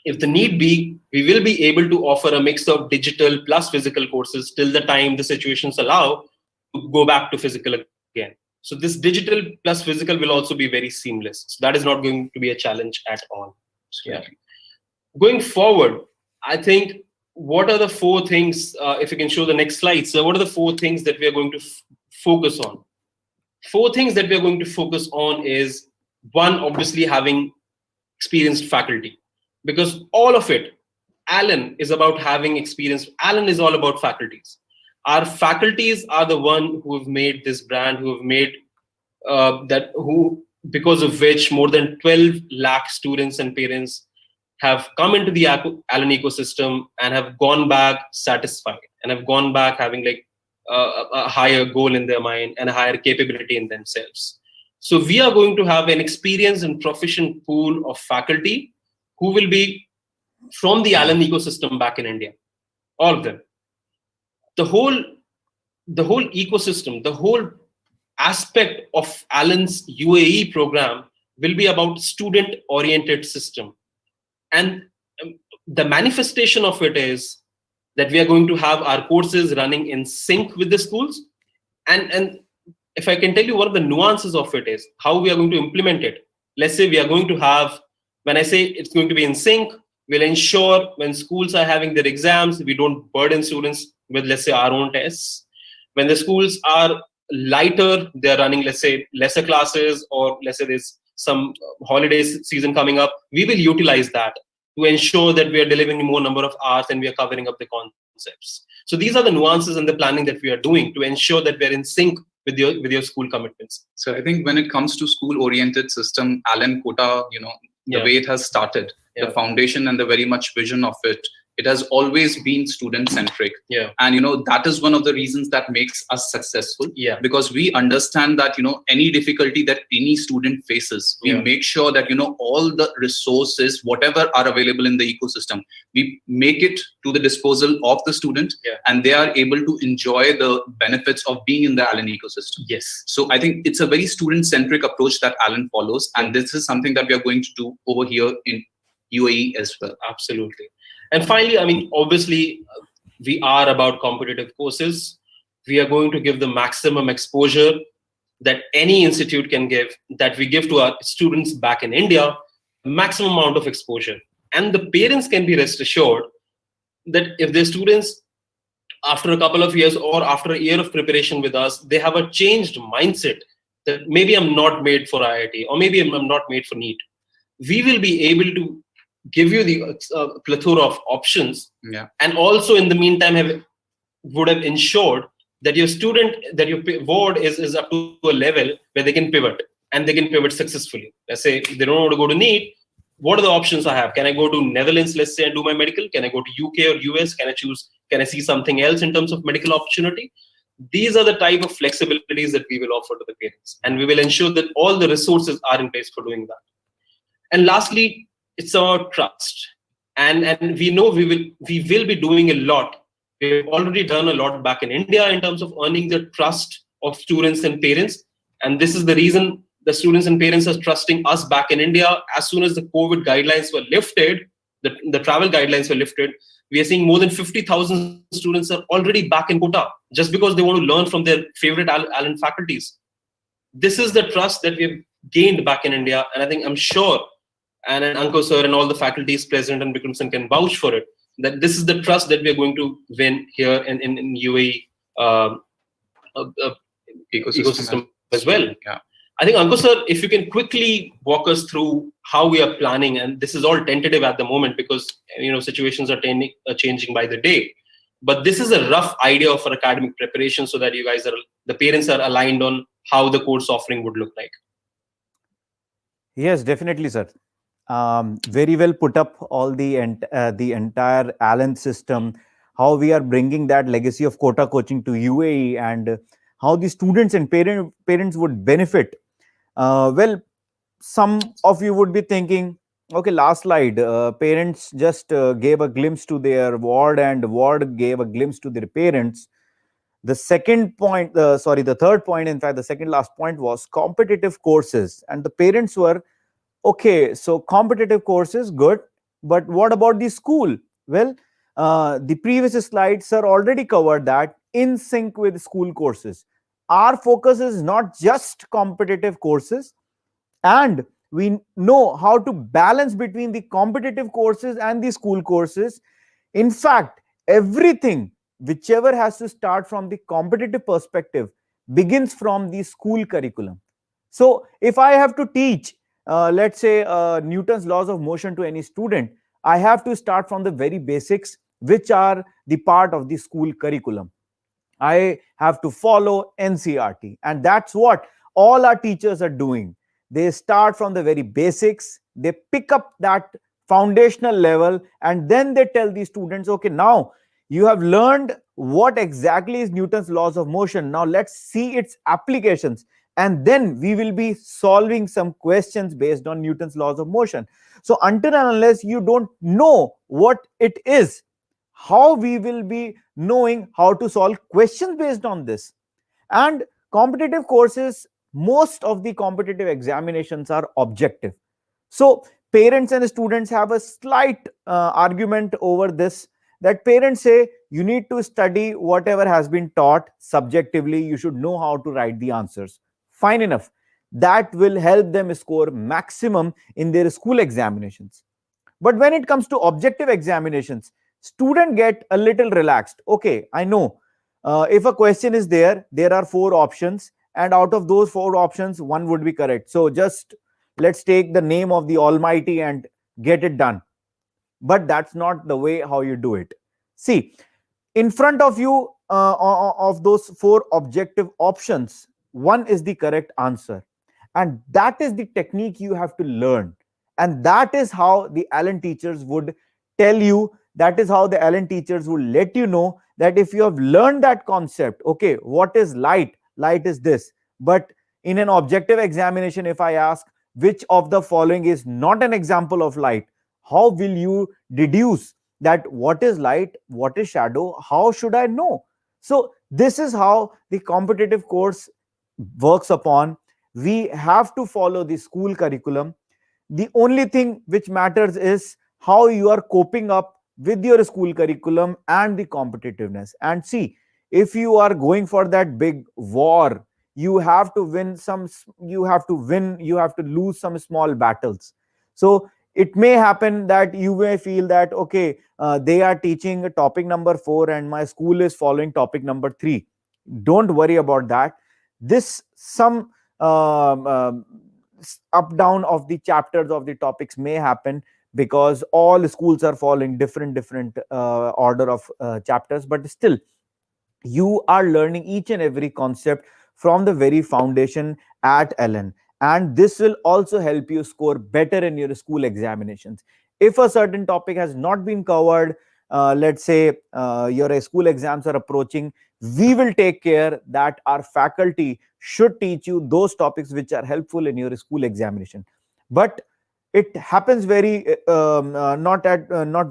If the need be, we will be able to offer a mix of digital plus physical courses till the time the situations allow to go back to physical again. So this digital plus physical will also be very seamless. So that is not going to be a challenge at all. Yeah. Going forward, I think, what are the 4 things, if you can show the next slide, so what are the 4 things that we are going to focus on? 4 things that we are going to focus on is, 1, obviously having experienced faculty, because all of it, ALLEN is about having experience. ALLEN is all about faculties. Our faculties are the one who have made this brand, who have made because of which more than 12 lakh students and parents have come into the ALLEN ecosystem and have gone back satisfied, and have gone back having like a higher goal in their mind and a higher capability in themselves. So we are going to have an experienced and proficient pool of faculty who will be from the ALLEN ecosystem back in India, all of them. The whole ecosystem, the whole aspect of ALLEN's UAE program will be about student-oriented system. And the manifestation of it is that we are going to have our courses running in sync with the schools. And if I can tell you, one of the nuances of it is how we are going to implement it. Let's say we are going to have, when I say it's going to be in sync, we'll ensure when schools are having their exams, we don't burden students with, let's say, our own tests. When the schools are lighter, they're running, let's say, lesser classes, or let's say there's some holiday season coming up, we will utilize that to ensure that we are delivering more number of hours and we are covering up the concepts. So these are the nuances and the planning that we are doing to ensure that we're in sync with your school commitments. So I think when it comes to school-oriented system, ALLEN Quota, the way it has started, the foundation and the very much vision of it, it has always been student-centric. And, that is one of the reasons that makes us successful. Because we understand that, any difficulty that any student faces, we make sure that, all the resources, whatever are available in the ecosystem, we make it to the disposal of the student, and they are able to enjoy the benefits of being in the ALLEN ecosystem. So I think it's a very student-centric approach that ALLEN follows. And this is something that we are going to do over here in UAE as well. Absolutely. And finally, I mean, obviously, we are about competitive courses. We are going to give the maximum exposure that any institute can give, that we give to our students back in India, maximum amount of exposure. And the parents can be rest assured that if their students, after a couple of years or after a year of preparation with us, they have a changed mindset that maybe I'm not made for IIT, or maybe I'm not made for NEET, we will be able to give you the plethora of options, Yeah. and also in the meantime would have ensured that your ward is up to a level where they can pivot, and they can pivot successfully. Let's say they don't want to go to NEET. What are the options I have? Can I go to Netherlands, let's say, and do my medical? Can I go to UK or US? Can I see something else in terms of medical opportunity? These are the type of flexibilities that we will offer to the parents, and we will ensure that all the resources are in place for doing that. And lastly, it's about trust. And we know we will be doing a lot. We've already done a lot back in India in terms of earning the trust of students and parents. And this is the reason the students and parents are trusting us back in India. As soon as the COVID guidelines were lifted, the travel guidelines were lifted, we are seeing more than 50,000 students are already back in Kota just because they want to learn from their favorite Allen faculties. This is the trust that we've gained back in India. And I think I'm sure, and Anko sir and all the faculties present and Bikram can vouch for it, that this is the trust that we are going to win here in UAE ecosystem as well. Yeah. I think, Anko sir, if you can quickly walk us through how we are planning, and this is all tentative at the moment because situations are changing by the day. But this is a rough idea of our academic preparation so that the parents are aligned on how the course offering would look like. Yes, definitely, sir. Very well put up all the entire ALLEN system, how we are bringing that legacy of quota coaching to UAE, and how the students and parents would benefit. Well, some of you would be thinking, okay, last slide, parents just gave a glimpse to their ward, and ward gave a glimpse to their parents. The second point, the third point, in fact, the second last point was competitive courses. And the parents were, okay, so competitive courses, good. But what about the school? Well, the previous slides, sir, already covered that in sync with school courses. Our focus is not just competitive courses, and we know how to balance between the competitive courses and the school courses. In fact, everything, whichever has to start from the competitive perspective, begins from the school curriculum. So if I have to teach, let's say, Newton's laws of motion to any student, I have to start from the very basics, which are the part of the school curriculum. I have to follow NCERT, and that's what all our teachers are doing. They start from the very basics, they pick up that foundational level, and then they tell the students, okay, now you have learned what exactly is Newton's laws of motion. Now let's see its applications, and then we will be solving some questions based on Newton's laws of motion. So until and unless you don't know what it is, how we will be knowing how to solve questions based on this? And competitive courses, most of the competitive examinations are objective. So parents and students have a slight argument over this, that parents say you need to study whatever has been taught subjectively, you should know how to write the answers. Fine enough, that will help them score maximum in their school examinations. But when it comes to objective examinations, students get a little relaxed. Okay, I know if a question is there are 4 options, and out of those 4 options, one would be correct. So just let's take the name of the Almighty and get it done. But that's not the way how you do it. See, in front of you, of those 4 objective options, one is the correct answer. And that is the technique you have to learn. And that is how the ALLEN teachers would tell you, that is how the ALLEN teachers will let you know that if you have learned that concept, okay, what is light? Light is this. But in an objective examination, if I ask which of the following is not an example of light, how will you deduce that what is light, what is shadow? How should I know? So this is how the competitive course works upon. We have to follow the school curriculum. The only thing which matters is how you are coping up with your school curriculum and the competitiveness. And see, if you are going for that big war, you have to win some, you have to lose some small battles. So it may happen that you may feel that, okay, they are teaching topic number 4 and my school is following topic number 3. Don't worry about that. This some up down of the chapters of the topics may happen, because all schools are following different order of chapters, but still you are learning each and every concept from the very foundation at Ellen, and this will also help you score better in your school examinations. If a certain topic has not been covered, let's say your school exams are approaching, we will take care that our faculty should teach you those topics which are helpful in your school examination. But it happens very not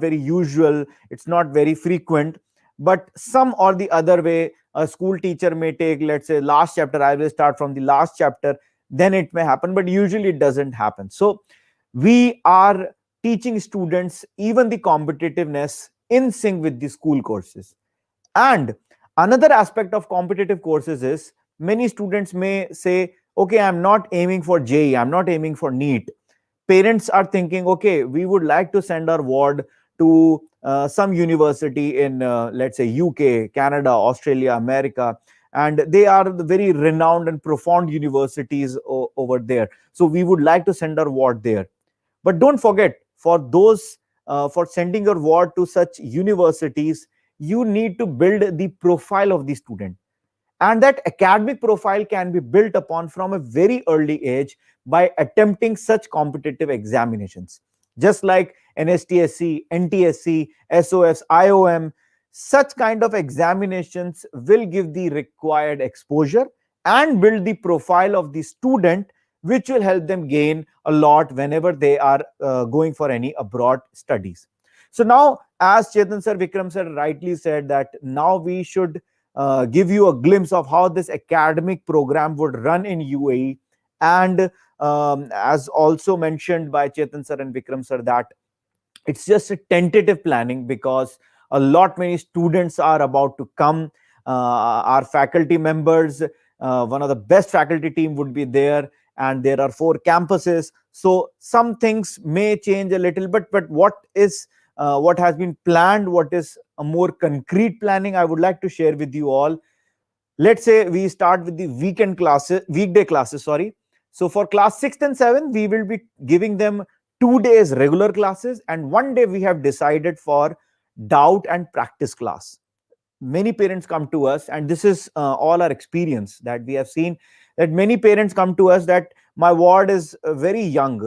very usual, it's not very frequent, but some or the other way a school teacher may take, let's say, last chapter, I will start from the last chapter, then it may happen, but usually it doesn't happen. So we are teaching students even the competitiveness in sync with the school courses. And another aspect of competitive courses is, many students may say, okay, I'm not aiming for JEE, I'm not aiming for NEET. Parents are thinking, okay, we would like to send our ward to some university in, let's say, UK, Canada, Australia, America, and they are the very renowned and profound universities over there. So we would like to send our ward there. But don't forget, for those, for sending your ward to such universities, you need to build the profile of the student. And that academic profile can be built upon from a very early age by attempting such competitive examinations. Just like NSTSC, NTSC, SOS, IOM, such kind of examinations will give the required exposure and build the profile of the student, which will help them gain a lot whenever they are going for any abroad studies. So now, as Chetan sir, Vikram sir rightly said, that now we should give you a glimpse of how this academic program would run in UAE. And as also mentioned by Chetan sir and Vikram sir, that it's just a tentative planning, because a lot many students are about to come. Our faculty members, one of the best faculty team would be there, and there are 4 campuses. So some things may change a little bit, but what has been planned, what is a more concrete planning, I would like to share with you all. Let's say we start with the weekday classes, sorry. So for class 6th and 7th, we will be giving them 2 days regular classes, and 1 day we have decided for doubt and practice class. Many parents come to us, and this is all our experience, that we have seen that many parents come to us that my ward is very young.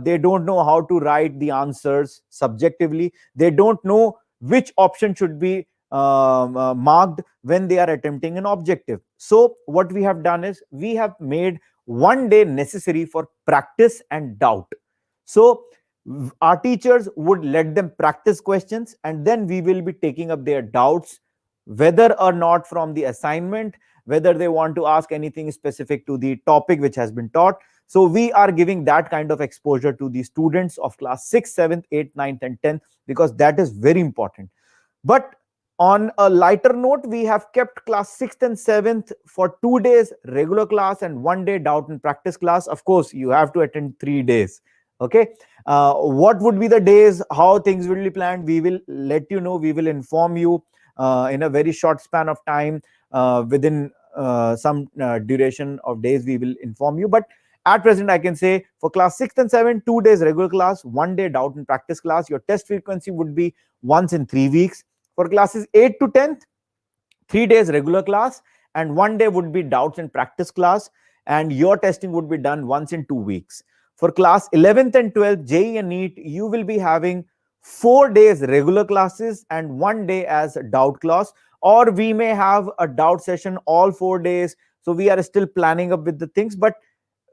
They don't know how to write the answers subjectively. They don't know which option should be marked when they are attempting an objective. So what we have done is, we have made 1 day necessary for practice and doubt. So our teachers would let them practice questions, and then we will be taking up their doubts, whether or not from the assignment, whether they want to ask anything specific to the topic which has been taught. So we are giving that kind of exposure to the students of class 6th, 7th, 8th, 9th, and 10th, because that is very important. But on a lighter note, we have kept class 6th and 7th for 2 days regular class and 1 day doubt and practice class. Of course, you have to attend 3 days. Okay. What would be the days, how things will be planned, we will let you know. We will inform you in a very short span of time. Within some duration of days, we will inform you. But at present, I can say, for class 6th and 7th, 2 days regular class, 1 day doubt and practice class. Your test frequency would be once in 3 weeks. For classes 8th to 10th, 3 days regular class and 1 day would be doubts and practice class, and your testing would be done once in 2 weeks. For class 11th and 12th, JEE and NEET, you will be having 4 days regular classes and 1 day as a doubt class, or we may have a doubt session all 4 days. So we are still planning up with the things, but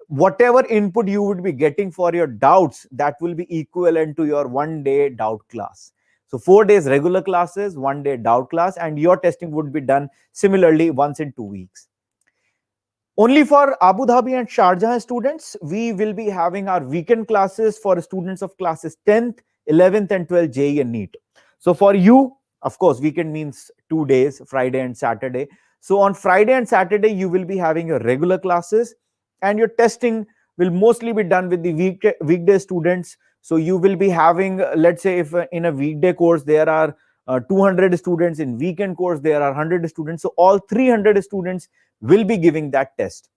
whatever input you would be getting for your doubts, that will be equivalent to your 1 day doubt class. So 4 days regular classes, 1 day doubt class, and your testing would be done similarly once in 2 weeks. Only for Abu Dhabi and Sharjah students, we will be having our weekend classes for students of classes 10th, 11th, and 12th JEE and NEET. So for you, of course, weekend means 2 days, Friday and Saturday. So on Friday and Saturday, you will be having your regular classes, and your testing will mostly be done with the weekday students. So you will be having, let's say, if in a weekday course there are 200 students, in weekend course there are 100 students, so all 300 students will be giving that test.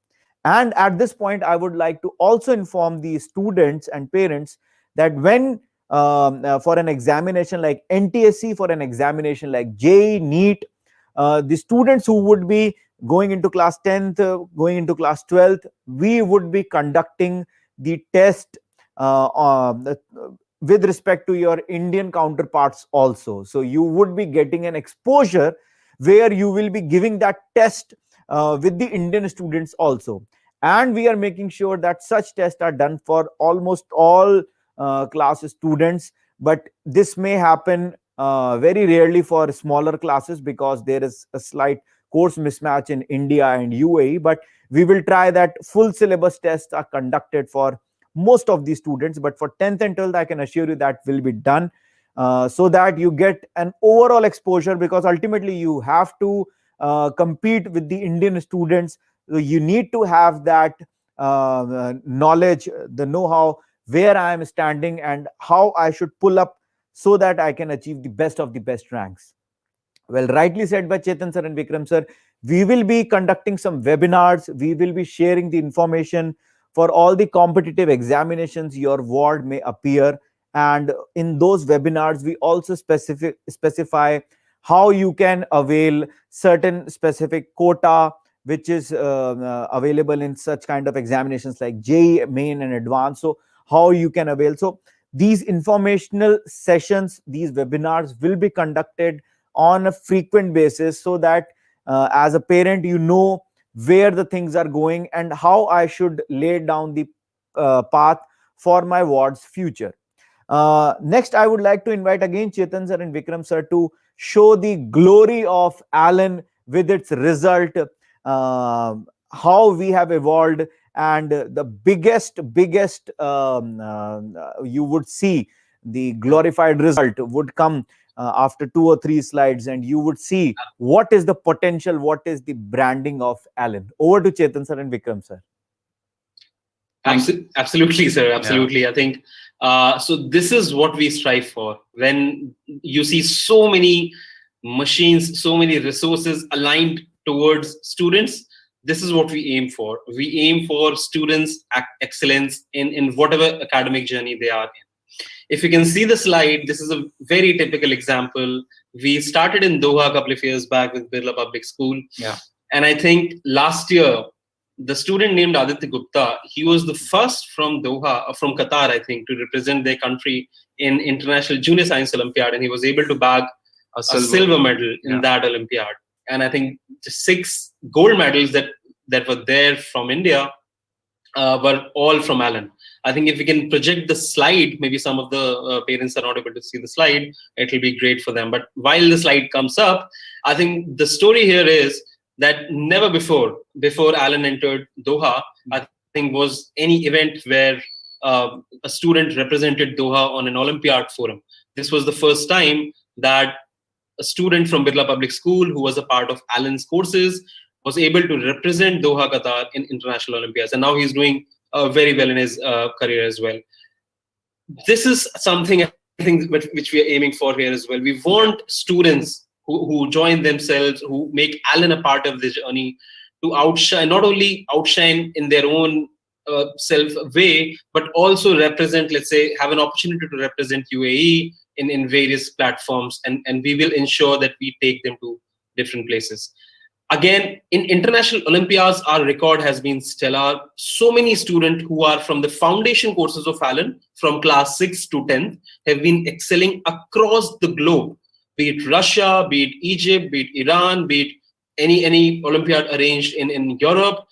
And at this point, I would like to also inform the students and parents that when for an examination like NTSC, for an examination like JEE, NEET, the students who would be going into class 10th, going into class 12th, we would be conducting the test with respect to your Indian counterparts also. So you would be getting an exposure where you will be giving that test with the Indian students also. And we are making sure that such tests are done for almost all class students, but this may happen very rarely for smaller classes because there is a slight course mismatch in India and UAE. But we will try that full syllabus tests are conducted for most of the students, but for 10th and 12th, I can assure you that will be done, so that you get an overall exposure, because ultimately you have to compete with the Indian students. So you need to have that knowledge, the know-how, where I am standing and how I should pull up so that I can achieve the best of the best ranks. Well, rightly said by Chetan sir and Vikram sir. We will be conducting some webinars. We will be sharing the information for all the competitive examinations your ward may appear. And in those webinars, we also specify how you can avail certain specific quota, which is available in such kind of examinations like JEE, main and advanced. So how you can avail. So these informational sessions, these webinars will be conducted on a frequent basis, so that as a parent, you know where the things are going and how I should lay down the path for my ward's future. Next, I would like to invite again Chetan sir and Vikram sir to show the glory of ALLEN with its result, how we have evolved, and the biggest you would see the glorified result would come after 2 or 3 slides, and you would see what is the potential, what is the branding of ALLEN. Over to Chetan sir and Vikram sir. Absolutely, sir. Absolutely. Yeah. I think so. This is what we strive for. When you see so many machines, so many resources aligned towards students, this is what we aim for. We aim for students' excellence in whatever academic journey they are in. If you can see the slide, this is a very typical example. We started in Doha a couple of years back with Birla Public School. Yeah. And I think last year, the student named Aditya Gupta, he was the first from Doha, from Qatar, I think, to represent their country in International Junior Science Olympiad. And he was able to bag a silver medal in that Olympiad. And I think the 6 gold medals that were there from India were all from ALLEN. I think if we can project the slide, maybe some of the parents are not able to see the slide, it will be great for them. But while the slide comes up, I think the story here is that never before ALLEN entered Doha, I think was any event where a student represented Doha on an Olympiad forum. This was the first time that a student from Birla Public School who was a part of ALLEN's courses was able to represent Doha, Qatar in international Olympiads. And now he's doing very well in his career as well. This is something I think which we are aiming for here as well. We want students who join themselves, who make ALLEN a part of this journey, to outshine, not only outshine in their own self way, but also represent, let's say, have an opportunity to represent UAE in various platforms. And we will ensure that we take them to different places. Again, in international Olympiads, our record has been stellar. So many students who are from the foundation courses of ALLEN, from class 6 to 10th, have been excelling across the globe, be it Russia, be it Egypt, be it Iran, be it any Olympiad arranged in Europe.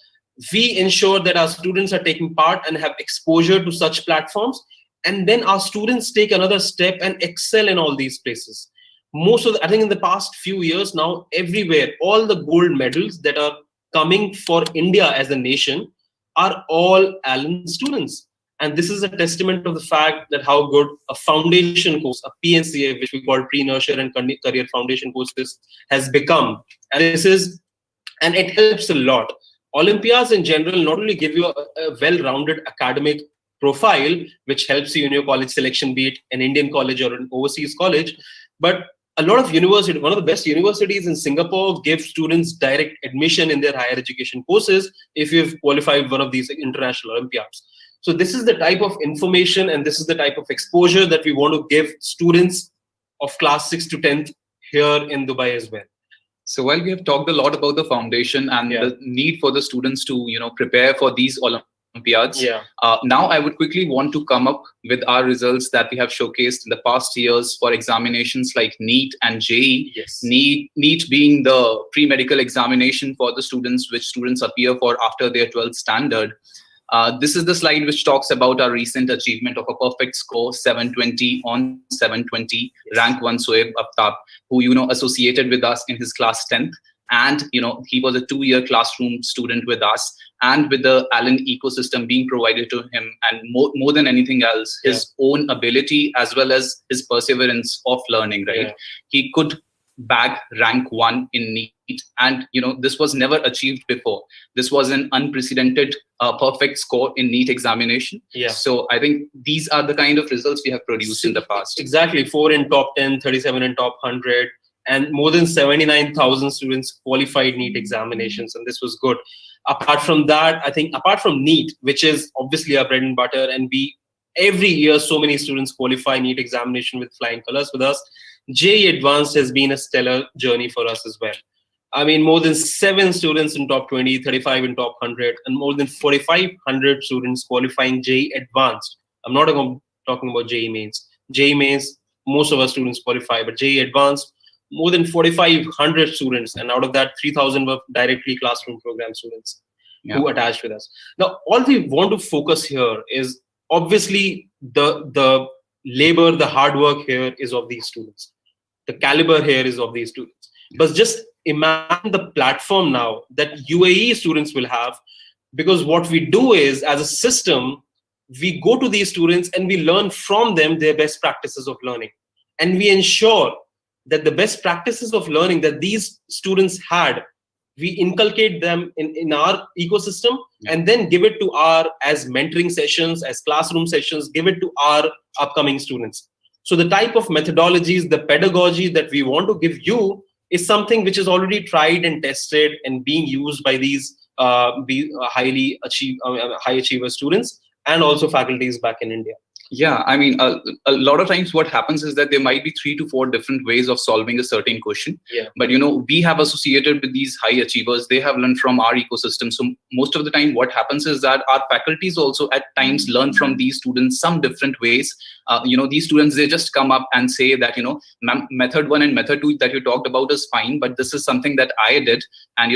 We ensure that our students are taking part and have exposure to such platforms. And then our students take another step and excel in all these places. I think in the past few years now, everywhere, all the gold medals that are coming for India as a nation are all ALLEN students. And this is a testament of the fact that how good a foundation course, a PNCA, which we call Pre-Nurture and Career Foundation courses, has become. And it helps a lot. Olympiads in general not only give you a well-rounded academic profile, which helps you in your college selection, be it an Indian college or an overseas college, but a lot of university, one of the best universities in Singapore give students direct admission in their higher education courses if you've qualified one of these international Olympiads. So this is the type of information and this is the type of exposure that we want to give students of class 6 to 10th here in Dubai as well. So while we have talked a lot about the foundation and the need for the students to, prepare for these Olympiads, now I would quickly want to come up with our results that we have showcased in the past years for examinations like NEET and JEE. Yes. NEET being the pre-medical examination for the students, which students appear for after their 12th standard. This is the slide which talks about our recent achievement of a perfect score, 720 on 720, rank 1 Soeb Aftab, who, associated with us in his class 10th. And, he was a 2-year classroom student with us, and with the ALLEN ecosystem being provided to him, and more than anything else, his own ability as well as his perseverance of learning, right? He could bag rank 1 in NEET, and this was never achieved before. This was an unprecedented perfect score in NEET examination. So I think these are the kind of results we have produced in the past. Exactly. 4 in top 10, 37 in top 100, and more than 79,000 students qualified NEET examinations, and this was good. Apart from that, I think apart from NEET, which is obviously our bread and butter, and every year so many students qualify NEET examination with flying colors with us, JEE Advanced has been a stellar journey for us as well. I mean, more than 7 students in top 20, 35 in top 100, and more than 4,500 students qualifying JEE Advanced. I'm not talking about JEE Mains. JEE Mains, most of our students qualify, but JEE Advanced, more than 4,500 students, and out of that, 3,000 were directly classroom program students who attached with us. Now, all we want to focus here is obviously the labor, the hard work here is of these students. The caliber here is of these students. But just imagine the platform now that UAE students will have, because what we do is, as a system, we go to these students and we learn from them their best practices of learning. And we ensure that the best practices of learning that these students had, we inculcate them in our ecosystem, and then give it to as mentoring sessions, as classroom sessions, give it to our upcoming students. So the type of methodologies, the pedagogy that we want to give you is something which is already tried and tested and being used by these high achiever students and also faculties back in India. Yeah, I mean, a lot of times what happens is that there might be 3 to 4 different ways of solving a certain question. But, we have associated with these high achievers. They have learned from our ecosystem. So most of the time what happens is that our faculties also at times learn from these students some different ways. These students, they just come up and say that, method 1 and method 2 that you talked about is fine, but this is something that I did. And,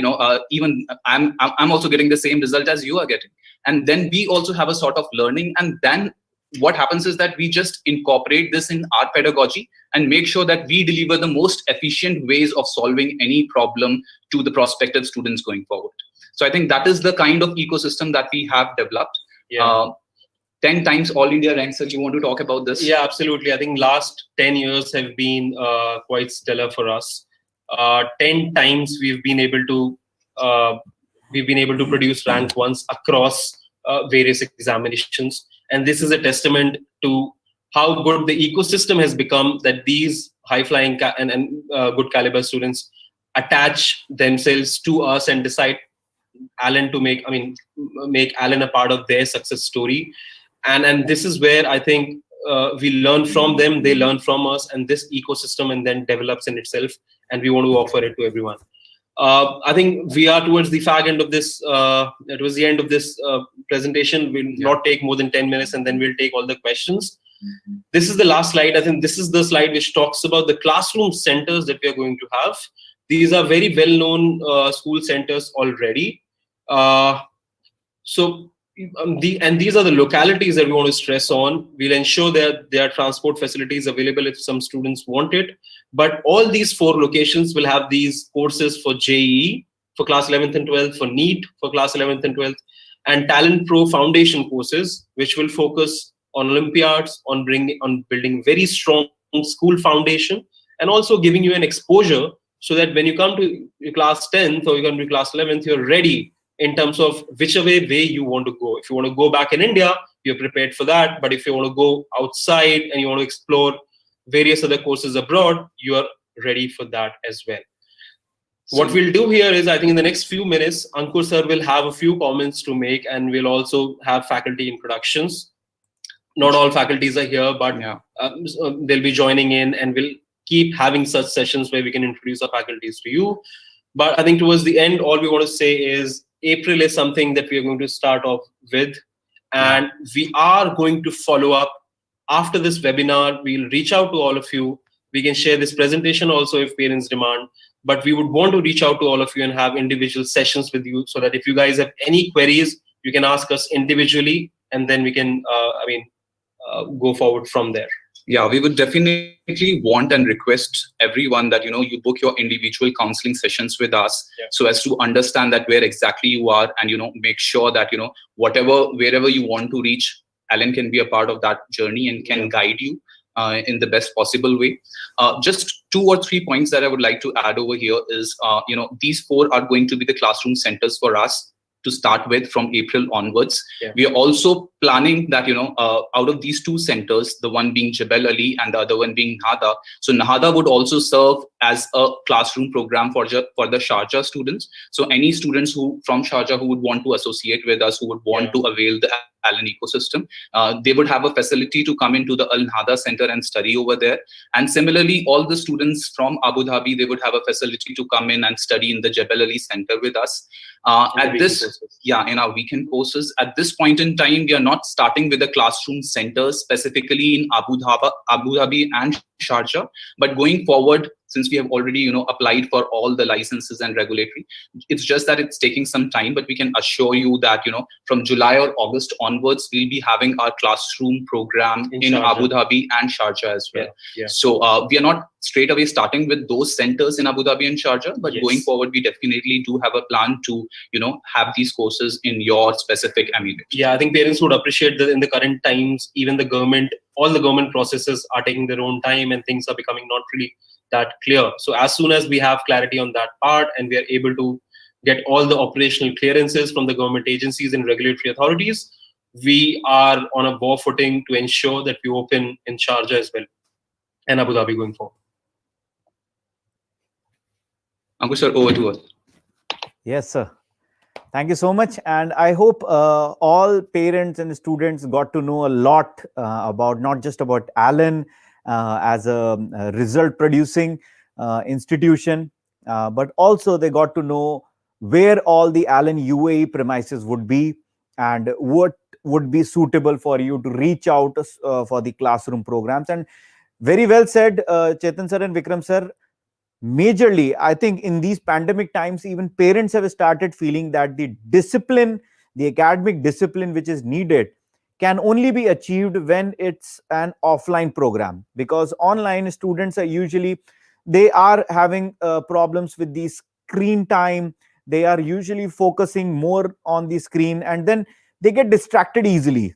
even I'm also getting the same result as you are getting. And then we also have a sort of learning, and then what happens is that we just incorporate this in our pedagogy and make sure that we deliver the most efficient ways of solving any problem to the prospective students going forward. So I think that is the kind of ecosystem that we have developed. 10 times all India ranks. So you want to talk about this? Yeah, absolutely. I think last 10 years have been quite stellar for us. 10 times we've been able to produce rank 1s across various examinations. And this is a testament to how good the ecosystem has become, that these high-flying and good caliber students attach themselves to us and decide ALLEN to make ALLEN a part of their success story. And this is where I think we learn from them, they learn from us, and this ecosystem and then develops in itself, and we want to offer it to everyone. I think we are towards the fag end of this, towards the end of this presentation. We'll not take more than 10 minutes, and then we'll take all the questions. This is the last slide. I think this is the slide which talks about the classroom centers that we are going to have. These are very well-known school centers already. These are the localities that we want to stress on. We'll ensure that there are transport facilities available if some students want it. But all these 4 locations will have these courses for JEE, for class 11th and 12th, for NEET, for class 11th and 12th, and Talent Pro Foundation courses, which will focus on Olympiads, on building very strong school foundation, and also giving you an exposure so that when you come to your class 10th or you come to class 11th, you're ready in terms of whichever way you want to go. If you want to go back in India, you're prepared for that. But if you want to go outside and you want to explore various other courses abroad, you are ready for that as well. What we'll do here is, I think in the next few minutes, Ankur sir will have a few comments to make, and we'll also have faculty introductions. Not all faculties are here, but so they'll be joining in, and we'll keep having such sessions where we can introduce our faculties to you. But I think towards the end, all we want to say is April is something that we are going to start off with, and we are going to follow up after this webinar. We'll reach out to all of you. We can share this presentation also if parents demand, but we would want to reach out to all of you and have individual sessions with you, so that if you guys have any queries, you can ask us individually, and then we can, go forward from there. Yeah, we would definitely want and request everyone that, you book your individual counseling sessions with us, so as to understand that where exactly you are, and, make sure that, wherever you want to reach, Allen can be a part of that journey and can guide you in the best possible way. Just 2 or 3 points that I would like to add over here is, these 4 are going to be the classroom centers for us to start with from April onwards. We are also planning that, out of these 2 centers, the one being Jebel Ali and the other one being Nahda. So Nahda would also serve as a classroom program for the Sharjah students. So any students from Sharjah who would want to associate with us, who would want to avail the Allen ecosystem, they would have a facility to come into the Al Nahda Center and study over there. And similarly, all the students from Abu Dhabi, they would have a facility to come in and study in the Jebel Ali Center with us. In our weekend courses. At this point in time, we are not starting with the classroom centers specifically in Abu Dhabi and Sharjah, but going forward, since we have already applied for all the licenses and regulatory, it's just that it's taking some time, but we can assure you that from July or August onwards, we'll be having our classroom program in Abu Dhabi and Sharjah as well. So we are not straight away starting with those centers in Abu Dhabi and Sharjah, but going forward, we definitely do have a plan to have these courses in your specific emirates. Yeah, I think parents would appreciate that in the current times, even the government, all the government processes are taking their own time, and things are becoming not really that clear. So as soon as we have clarity on that part, and we are able to get all the operational clearances from the government agencies and regulatory authorities, we are on a war footing to ensure that we open in Sharjah as well and Abu Dhabi going forward. Ankur sir, over to us. Yes, sir. Thank you so much. And I hope all parents and students got to know a lot about, not just about Allen as a result producing institution, but also they got to know where all the Allen UAE premises would be and what would be suitable for you to reach out for the classroom programs. And very well said, Chetan sir and Vikram sir. Majorly, I think in these pandemic times, even parents have started feeling that the discipline, the academic discipline which is needed, can only be achieved when it's an offline program, because online students are usually, they are having problems with the screen time. They are usually focusing more on the screen, and then they get distracted easily.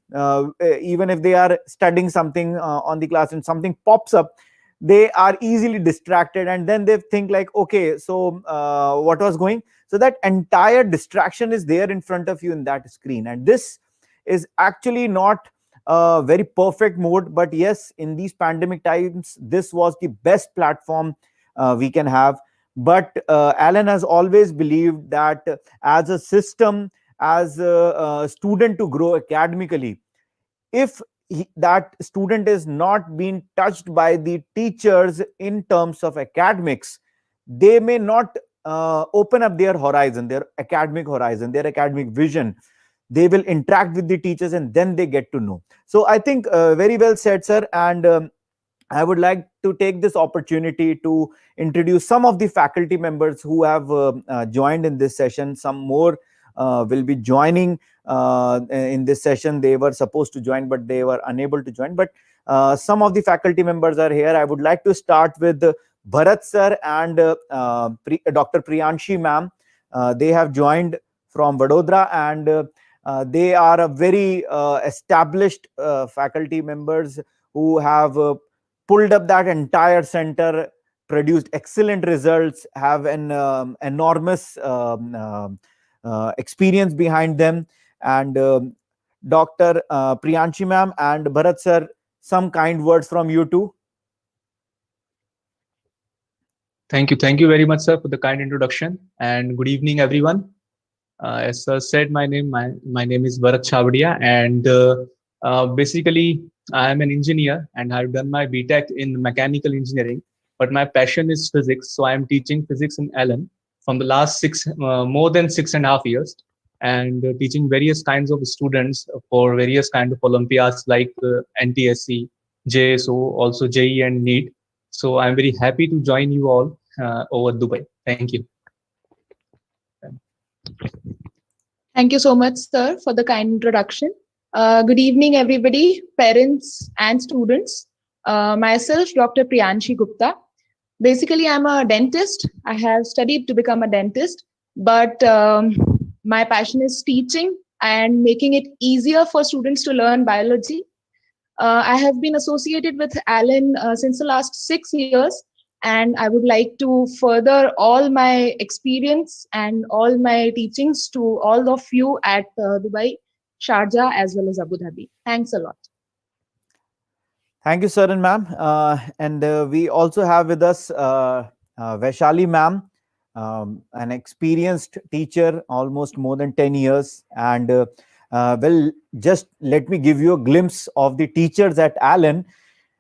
Even if they are studying something on the class and something pops up, they are easily distracted, and then they think like, okay, so what was going? So that entire distraction is there in front of you in that screen. And this is actually not a very perfect mode, but yes, in these pandemic times, this was the best platform we can have. But Allen has always believed that as a system, as a student to grow academically, if that student is not being touched by the teachers in terms of academics, they may not open up their horizon, their academic horizon, their academic vision. They will interact with the teachers, and then they get to know. So I think very well said, sir. And I would like to take this opportunity to introduce some of the faculty members who have joined in this session. Some more will be joining in this session. They were supposed to join, but they were unable to join. But some of the faculty members are here. I would like to start with Bharat sir and Dr. Priyanshi ma'am. They have joined from Vadodara, and they are a very established faculty members who have pulled up that entire center, produced excellent results, have an enormous experience behind them. And Dr. Priyanshi ma'am and Bharat sir, some kind words from you too. Thank you very much, sir, for the kind introduction. And good evening, everyone. As sir said, my name is Bharat Chhavdia, and basically I am an engineer, and I've done my BTech in mechanical engineering. But my passion is physics, so I am teaching physics in Allen from the last more than 6.5 years, and teaching various kinds of students for various kind of Olympiads like NTSC, JSO, also JE and NEET. So I'm very happy to join you all over Dubai. Thank you. Thank you so much, sir, for the kind introduction. Good evening, everybody, parents and students. Myself, Dr. Priyanshi Gupta. Basically, I'm a dentist. I have studied to become a dentist, but my passion is teaching and making it easier for students to learn biology. I have been associated with Allen since the last 6 years, and I would like to further all my experience and all my teachings to all of you at Dubai, Sharjah, as well as Abu Dhabi. Thanks a lot. Thank you, sir and ma'am. And we also have with us Vaishali ma'am, an experienced teacher, almost more than 10 years. And well, just let me give you a glimpse of the teachers at Allen.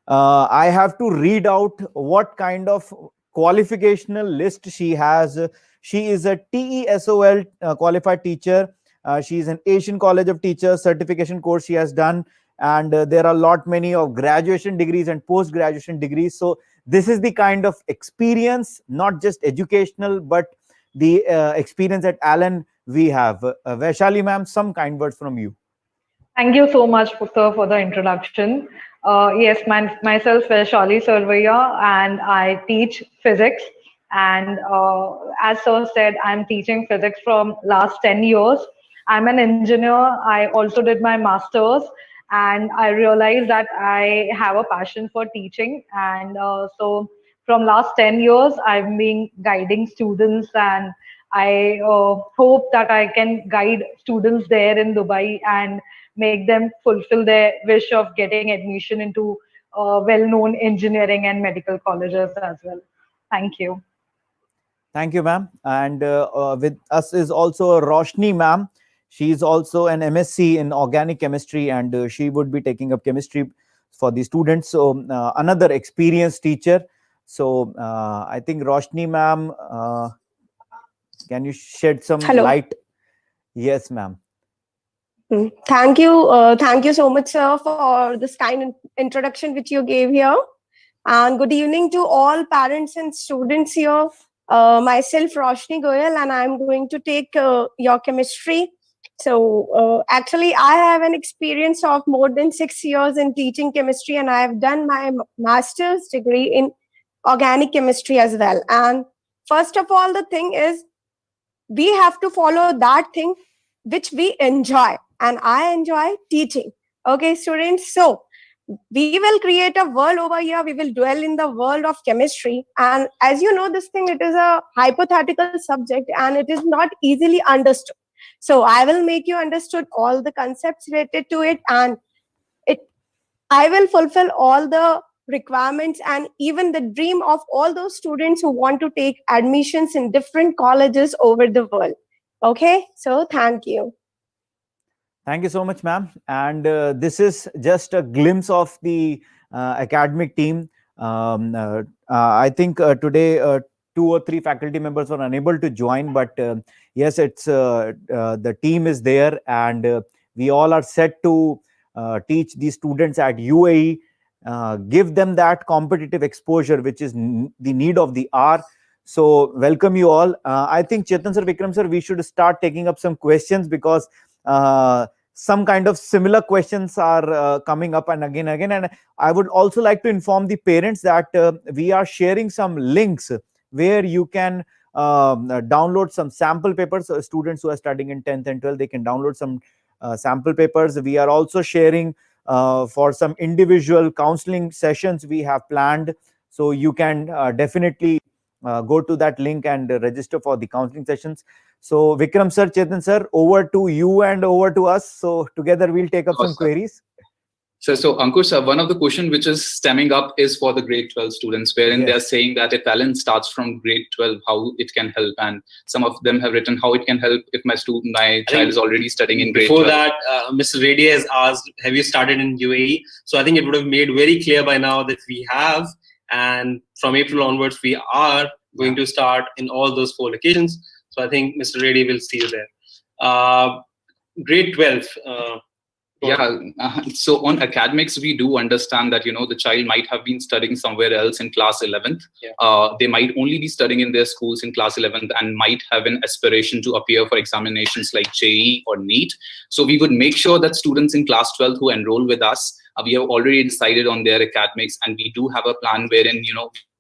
I have to read out what kind of qualificational list she has. She is a TESOL qualified teacher. She is an Asian College of Teachers certification course she has done. And there are a lot many of graduation degrees and post-graduation degrees. So this is the kind of experience, not just educational, but the experience at Allen we have. Vaishali ma'am, some kind words from you. Thank you so much, sir, for the introduction. Yes, myself is Shali Sarvaiya, and I teach physics. And as sir said, I'm teaching physics from last 10 years. I'm an engineer. I also did my master's, and I realized that I have a passion for teaching. And so from last 10 years, I've been guiding students, and I hope that I can guide students there in Dubai and make them fulfill their wish of getting admission into well-known engineering and medical colleges as well. Thank you. Thank you, ma'am. And with us is also Roshni ma'am. She is also an MSc in organic chemistry, and she would be taking up chemistry for the students. So another experienced teacher. So I think Roshni ma'am, can you shed some Hello. light? Yes, ma'am. Thank you so much, sir, for this kind introduction which you gave here. And good evening to all parents and students here. Myself, Roshni Goyal, and I'm going to take your chemistry. So actually, I have an experience of more than 6 years in teaching chemistry, and I have done my master's degree in organic chemistry as well. And first of all, the thing is, we have to follow that thing which we enjoy, and I enjoy teaching. Okay, students, so we will create a world over here. We will dwell in the world of chemistry, and as you know, this thing, it is a hypothetical subject and it is not easily understood. So I will make you understood all the concepts related to it, and I will fulfill all the requirements and even the dream of all those students who want to take admissions in different colleges over the world. Okay, so thank you. Thank you so much, ma'am. And this is just a glimpse of the academic team. I think today 2 or 3 faculty members were unable to join, but yes, it's the team is there, and we all are set to teach the students at UAE, give them that competitive exposure, which is the need of the hour. So welcome you all. I think Chetan sir, Vikram sir, we should start taking up some questions, because some kind of similar questions are coming up and again. And I would also like to inform the parents that we are sharing some links where you can download some sample papers. Students who are studying in 10th and 12th, they can download some sample papers. We are also sharing for some individual counseling sessions we have planned. So you can definitely go to that link and register for the counseling sessions. So Vikram sir, Chetan sir, over to you and over to us. So together we'll take up some queries. So Ankur sir, one of the questions which is stemming up is for the grade 12 students, wherein they are Yes. saying that if ALLEN starts from grade 12, how it can help, and some of them have written how it can help if my child is already studying in grade 12. Before that, Mr. Reddy has asked, have you started in UAE? So I think it would have made very clear by now that we have, and from April onwards, we are going to start in all those 4 locations. So I think Mr. Reddy will see you there. Grade 12. Yeah, so on academics, we do understand that, the child might have been studying somewhere else in class 11th. They might only be studying in their schools in class 11th and might have an aspiration to appear for examinations like JEE or NEET. So we would make sure that students in class 12 who enroll with us, we have already decided on their academics, and we do have a plan wherein,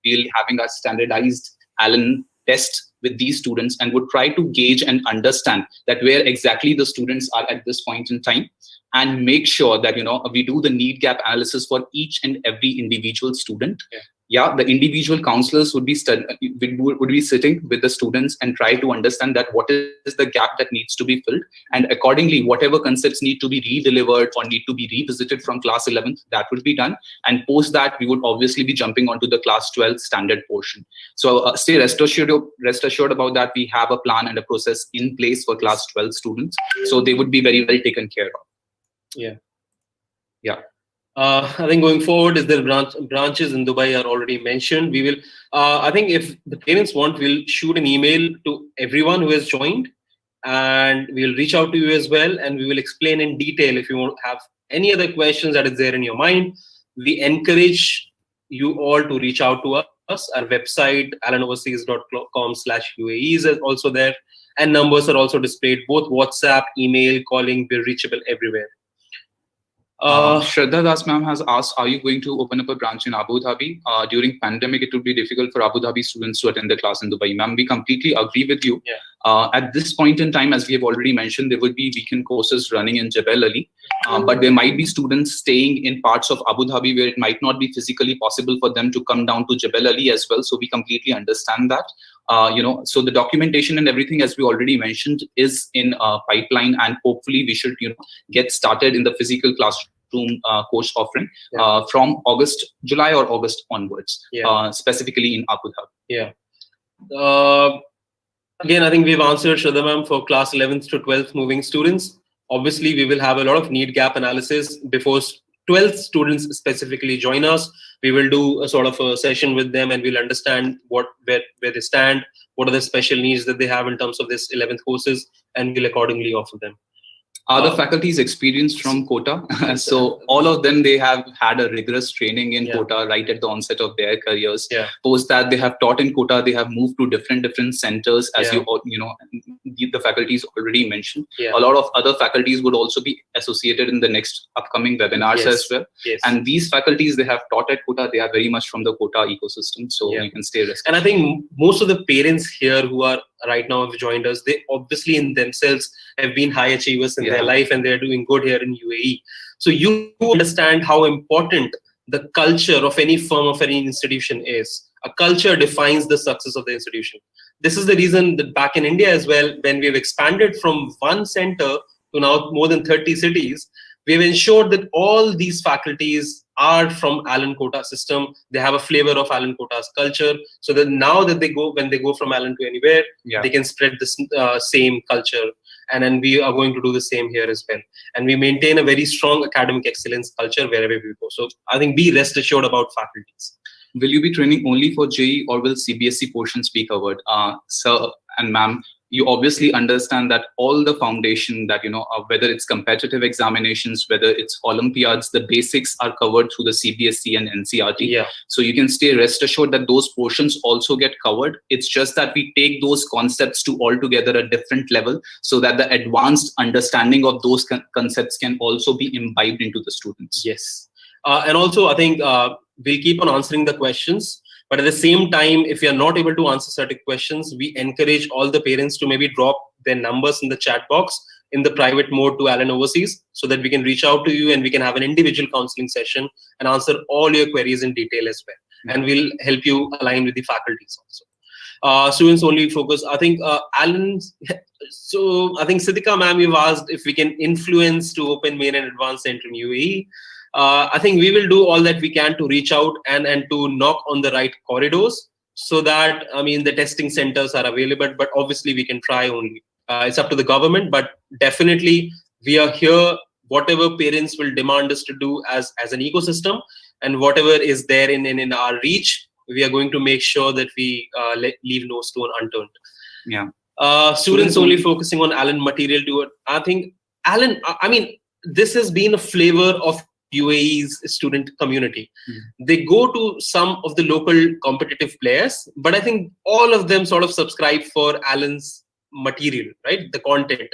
we'll having a standardized ALLEN test with these students and would try to gauge and understand that where exactly the students are at this point in time, and make sure that we do the need gap analysis for each and every individual student. The individual counselors would be sitting with the students and try to understand that what is the gap that needs to be filled, and accordingly whatever concepts need to be redelivered or need to be revisited from class 11th, that would be done, and post that we would obviously be jumping onto the class 12 standard portion. So stay rest assured about that. We have a plan and a process in place for class 12 students, so they would be very well taken care of. I think going forward is there branches in Dubai are already mentioned. We will, I think if the parents want, we'll shoot an email to everyone who has joined, and we'll reach out to you as well, and we will explain in detail if you want to have any other questions that is there in your mind. We encourage you all to reach out to us. Our website, allenoverseas.com/UAE is also there, and numbers are also displayed, both WhatsApp, email, calling. We're reachable everywhere. Shraddha Das ma'am has asked, are you going to open up a branch in Abu Dhabi? During pandemic, it would be difficult for Abu Dhabi students to attend the class in Dubai. Ma'am, we completely agree with you. At this point in time, as we have already mentioned, there would be weekend courses running in Jebel Ali, but there might be students staying in parts of Abu Dhabi where it might not be physically possible for them to come down to Jebel Ali as well. So we completely understand that. So the documentation and everything, as we already mentioned, is in pipeline, and hopefully we should, get started in the physical classroom course offering from July or August onwards, specifically in Abu Dhabi. Again, I think we've answered, Shraddha ma'am, for class 11th to 12th moving students. Obviously, we will have a lot of need gap analysis before 12th students specifically join us. We will do a sort of a session with them, and we'll understand where they stand, what are the special needs that they have in terms of this 11th courses, and we'll accordingly offer them. Other faculties experienced from Kota, so all of them, they have had a rigorous training in Kota right at the onset of their careers. Post that, they have taught in Kota, they have moved to different centers, as the faculties already mentioned. A lot of other faculties would also be associated in the next upcoming webinars as well. And these faculties, they have taught at Kota, they are very much from the Kota ecosystem, so you can stay rest. And I think most of the parents here who are right now have joined us, they obviously in themselves have been high achievers in their life, and they're doing good here in UAE. So you understand how important the culture of any firm, of any institution is. A culture defines the success of the institution. This is the reason that back in India as well, when we've expanded from one center to now more than 30 cities, we've ensured that all these faculties are from ALLEN Kota system. They have a flavor of ALLEN Kota's culture, so that now that when they go from ALLEN to anywhere, they can spread this same culture. And then we are going to do the same here as well. And we maintain a very strong academic excellence culture wherever we go. So I think be rest assured about faculties. Will you be training only for JEE, or will CBSE portions be covered? Sir and ma'am, you obviously understand that all the foundation that, whether it's competitive examinations, whether it's Olympiads, the basics are covered through the CBSE and NCRT. So you can stay rest assured that those portions also get covered. It's just that we take those concepts to altogether a different level, so that the advanced understanding of those concepts can also be imbibed into the students. And also, I think we'll keep on answering the questions. But at the same time, if you are not able to answer certain questions, we encourage all the parents to maybe drop their numbers in the chat box in the private mode to ALLEN Overseas, so that we can reach out to you and we can have an individual counseling session and answer all your queries in detail as well. And we'll help you align with the faculties also. Students only focus, I think, ALLEN's. So I think Siddhika ma'am, you've asked if we can influence to open main and advanced center in UAE. I think we will do all that we can to reach out and to knock on the right corridors, so that, I mean, the testing centers are available. But obviously we can try only. It's up to the government, but definitely we are here. Whatever parents will demand us to do as an ecosystem, and whatever is there in our reach, we are going to make sure that we leave no stone unturned. Yeah. Students only focusing on ALLEN material to it. I think ALLEN, I mean, this has been a flavor of UAE's student community. They go to some of the local competitive players, but I think all of them sort of subscribe for ALLEN's material, right? The content.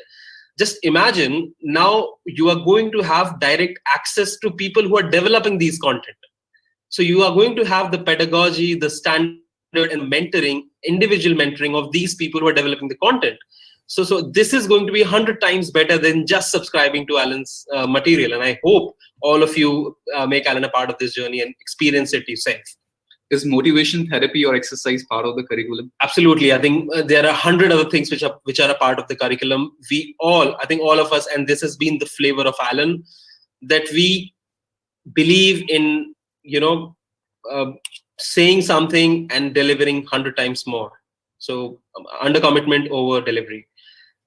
Just imagine now you are going to have direct access to people who are developing these content. So you are going to have the pedagogy, the standard and mentoring, individual mentoring of these people who are developing the content. So this is going to be 100 times better than just subscribing to ALLEN's material. And I hope all of you make ALLEN a part of this journey and experience it yourself. Is motivation therapy or exercise part of the curriculum? Absolutely. I think there are 100 other things which are a part of the curriculum. I think all of us, and this has been the flavor of ALLEN, that we believe in, saying something and delivering 100 times more. So under commitment over delivery.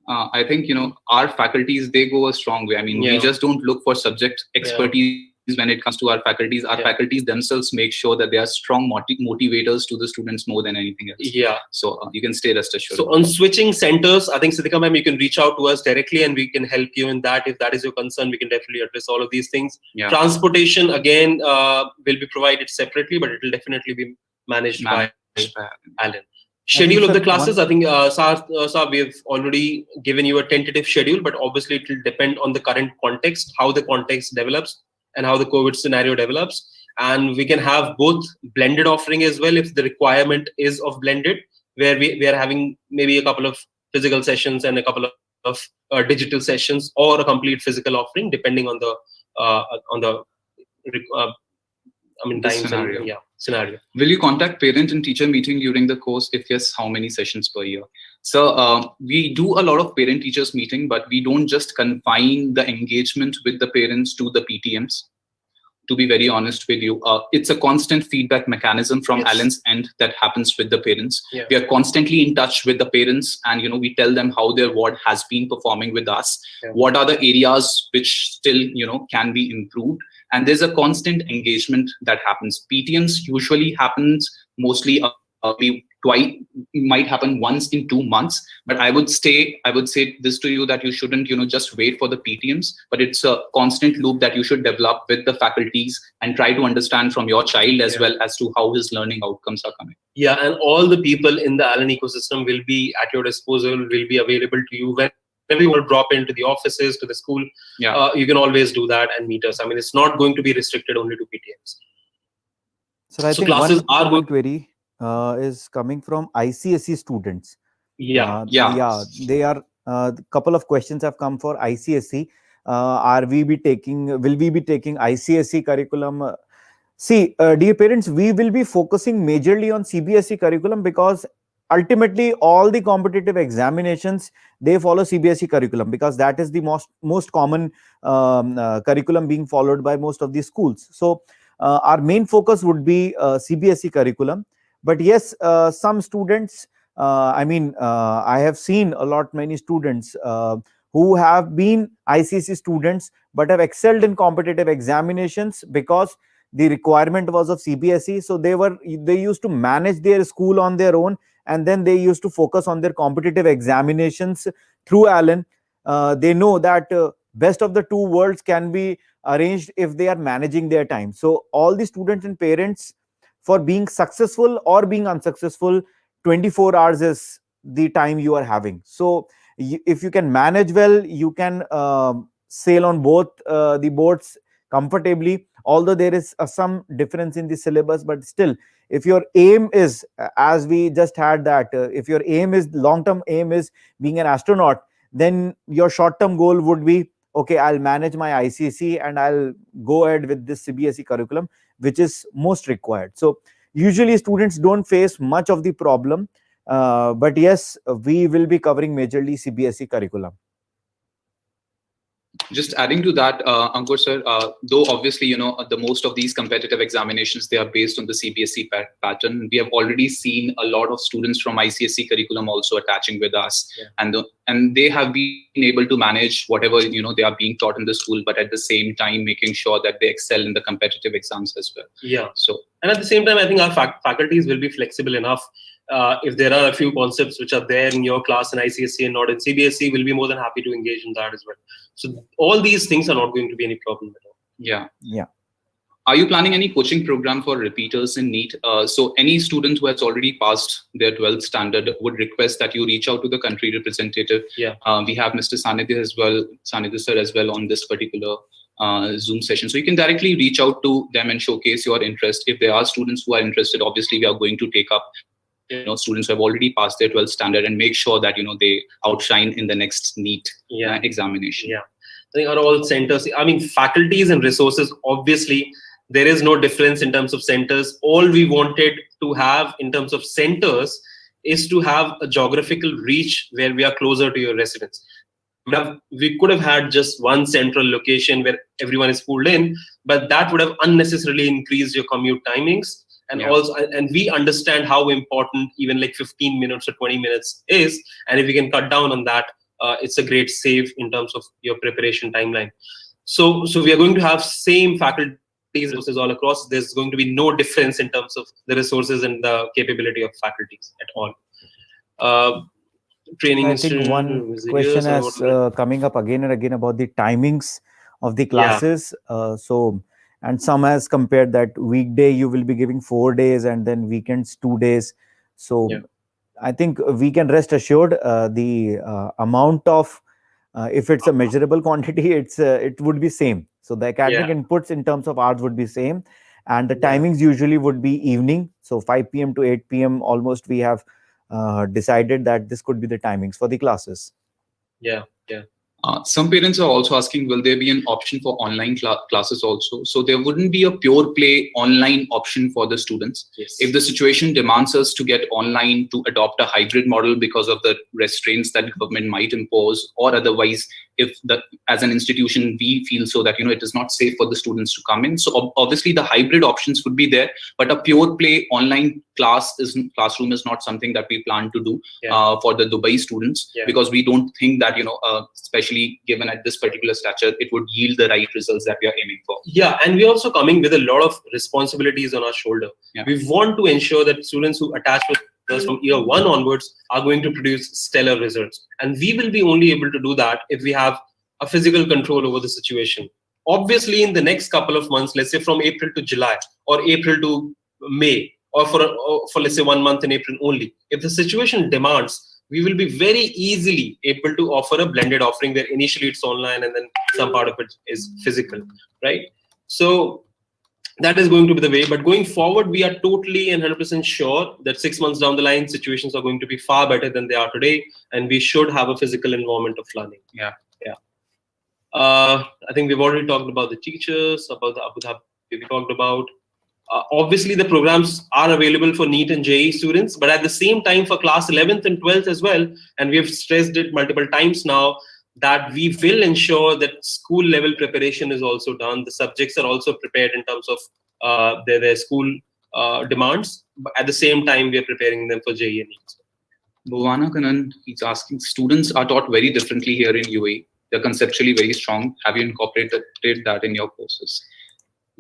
I think, our faculties, they go a strong way. I mean, we just don't look for subject expertise when it comes to our faculties. Our faculties themselves make sure that they are strong motivators to the students more than anything else. Yeah. So you can stay rest assured. So on switching centers, I think, Siddhika ma'am, you can reach out to us directly and we can help you in that. If that is your concern, we can definitely address all of these things. Yeah. Transportation, again, will be provided separately, but it will definitely be managed by ALLEN. Schedule of the classes, I think, Sir, we have already given you a tentative schedule, but obviously it will depend on the current context, how the context develops and how the COVID scenario develops. And we can have both blended offering as well if the requirement is of blended, where we are having maybe a couple of physical sessions and a couple of digital sessions, or a complete physical offering, depending on the times scenario. And scenario. Will you contact parent and teacher meeting during the course? If yes, how many sessions per year? So we do a lot of parent teachers meeting, but we don't just confine the engagement with the parents to the PTMs. To be very honest with you, it's a constant feedback mechanism from ALLEN's end that happens with the parents. Yeah. We are constantly in touch with the parents, and we tell them how their ward has been performing with us. Yeah. What are the areas which still can be improved, and there's a constant engagement that happens. PTMs usually happens mostly twice, might happen once in 2 months, but I would say this to you, that you shouldn't just wait for the PTMs, but it's a constant loop that you should develop with the faculties and try to understand from your child as well as to how his learning outcomes are coming. Yeah, and all the people in the ALLEN ecosystem will be at your disposal, will be available to you whenever you want to drop into the offices, to the school. You can always do that and meet us. I mean, it's not going to be restricted only to PTMs. So I think classes are one query is coming from ICSE students. They are a couple of questions have come for ICSE. Will we be taking ICSE curriculum? See, dear parents, we will be focusing majorly on CBSE curriculum, because ultimately all the competitive examinations, they follow CBSE curriculum, because that is the most common curriculum being followed by most of the schools. So our main focus would be CBSE curriculum. But yes, some students, I have seen many students who have been ICSE students but have excelled in competitive examinations because the requirement was of CBSE. So they used to manage their school on their own, and then they used to focus on their competitive examinations through ALLEN. They know that best of the two worlds can be arranged if they are managing their time. So all the students and parents, for being successful or being unsuccessful, 24 hours is the time you are having. So if you can manage well, you can sail on both the boats comfortably, although there is some difference in the syllabus. But still, if your aim is, as we just had that, if your aim is, long-term aim is being an astronaut, then your short-term goal would be, okay, I'll manage my ICSE and I'll go ahead with this CBSE curriculum, which is most required. So usually students don't face much of the problem, but yes, we will be covering majorly CBSE curriculum. Just adding to that, Ankur sir, though obviously, the most of these competitive examinations, they are based on the CBSE pattern. We have already seen a lot of students from ICSE curriculum also attaching with us. And they have been able to manage whatever, they are being taught in the school, but at the same time, making sure that they excel in the competitive exams as well. Yeah. So, and at the same time, I think our faculties will be flexible enough. If there are a few concepts which are there in your class in ICSE and not in CBSE, we'll be more than happy to engage in that as well. So all these things are not going to be any problem at all. Yeah. Yeah. Are you planning any coaching program for repeaters in NEET? So any student who has already passed their 12th standard would request that you reach out to the country representative. Yeah. We have Mr. Sanidhya as well, Sanidhya sir as well on this particular Zoom session. So you can directly reach out to them and showcase your interest. If there are students who are interested, obviously we are going to take up students who have already passed their 12th standard and make sure that they outshine in the next NEET examination. Yeah, I think are all centers. I mean, faculties and resources, obviously there is no difference in terms of centers. All we wanted to have in terms of centers is to have a geographical reach where we are closer to your residents. We could have had just one central location where everyone is pulled in, but that would have unnecessarily increased your commute timings. And also, and we understand how important even like 15 minutes or 20 minutes is. And if we can cut down on that, it's a great save in terms of your preparation timeline. So we are going to have same faculty resources all across. There's going to be no difference in terms of the resources and the capability of faculties at all. Training. I think one question is coming up again and again about the timings of the classes. And some has compared that weekday you will be giving 4 days and then weekends 2 days. So I think we can rest assured the amount of if it's a measurable quantity, it would be same. So the academic inputs in terms of hours would be same, and the timings usually would be evening. So 5 p.m. to 8 p.m. almost we have decided that this could be the timings for the classes. Some parents are also asking, will there be an option for online classes also? So there wouldn't be a pure play online option for the students. If the situation demands us to get online, to adopt a hybrid model because of the restraints that government might impose, or otherwise, if as an institution we feel so that it is not safe for the students to come in. So obviously the hybrid options would be there, but a pure play online classroom is not something that we plan to do for the Dubai students, because we don't think that especially given at this particular stature, it would yield the right results that we are aiming for. And we're also coming with a lot of responsibilities on our shoulder. We want to ensure that students who attach with us from year 1 onwards are going to produce stellar results, and we will be only able to do that if we have a physical control over the situation. Obviously, in the next couple of months, let's say from April to July or April to May, or for let's say 1 month in April only, if the situation demands, we will be very easily able to offer a blended offering where initially it's online and then some part of it is physical, right? So that is going to be the way. But going forward, we are totally and 100% sure that 6 months down the line, situations are going to be far better than they are today, and we should have a physical environment of learning. I think we've already talked about the teachers, about the Abu Dhabi we talked about. Obviously, the programs are available for NEET and JEE students, but at the same time for class 11th and 12th as well, and we have stressed it multiple times now, that we will ensure that school level preparation is also done. The subjects are also prepared in terms of their school demands, but at the same time, we are preparing them for JEE and NEET. Bhuvana Kanan, he's asking, students are taught very differently here in UAE. They're conceptually very strong. Have you incorporated that in your courses?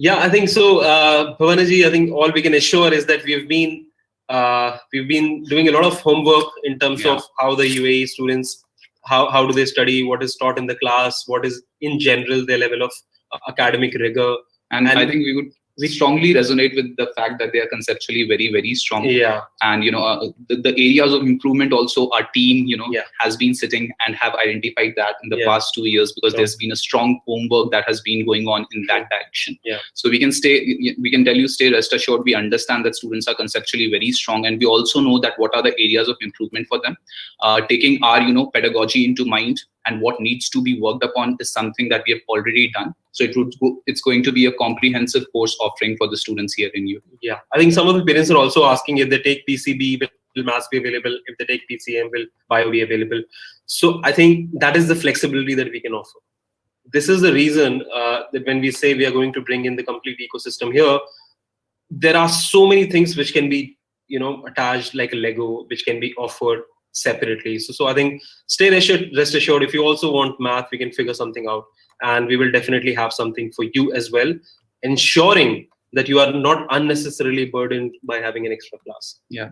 I think so. Bhavanaji, I think all we can assure is that we've been doing a lot of homework in terms of how the UAE students, how do they study, what is taught in the class, what is in general their level of academic rigor. And I think we strongly resonate with the fact that they are conceptually very, very strong. And the areas of improvement also our team has been sitting and have identified that in the past 2 years, because there's been a strong homework that has been going on in that direction. So we can tell you, stay rest assured, we understand that students are conceptually very strong, and we also know that what are the areas of improvement for them. Taking our pedagogy into mind and what needs to be worked upon is something that we have already done. So it's going to be a comprehensive course offering for the students here in UAE. I think some of the parents are also asking, if they take PCB, will maths be available? If they take PCM, will bio be available? So I think that is the flexibility that we can offer. this is the reason that when we say we are going to bring in the complete ecosystem here, there are so many things which can be, attached like a Lego, which can be offered separately. So I think rest assured, if you also want math, we can figure something out, and we will definitely have something for you as well, ensuring that you are not unnecessarily burdened by having an extra class. Yeah.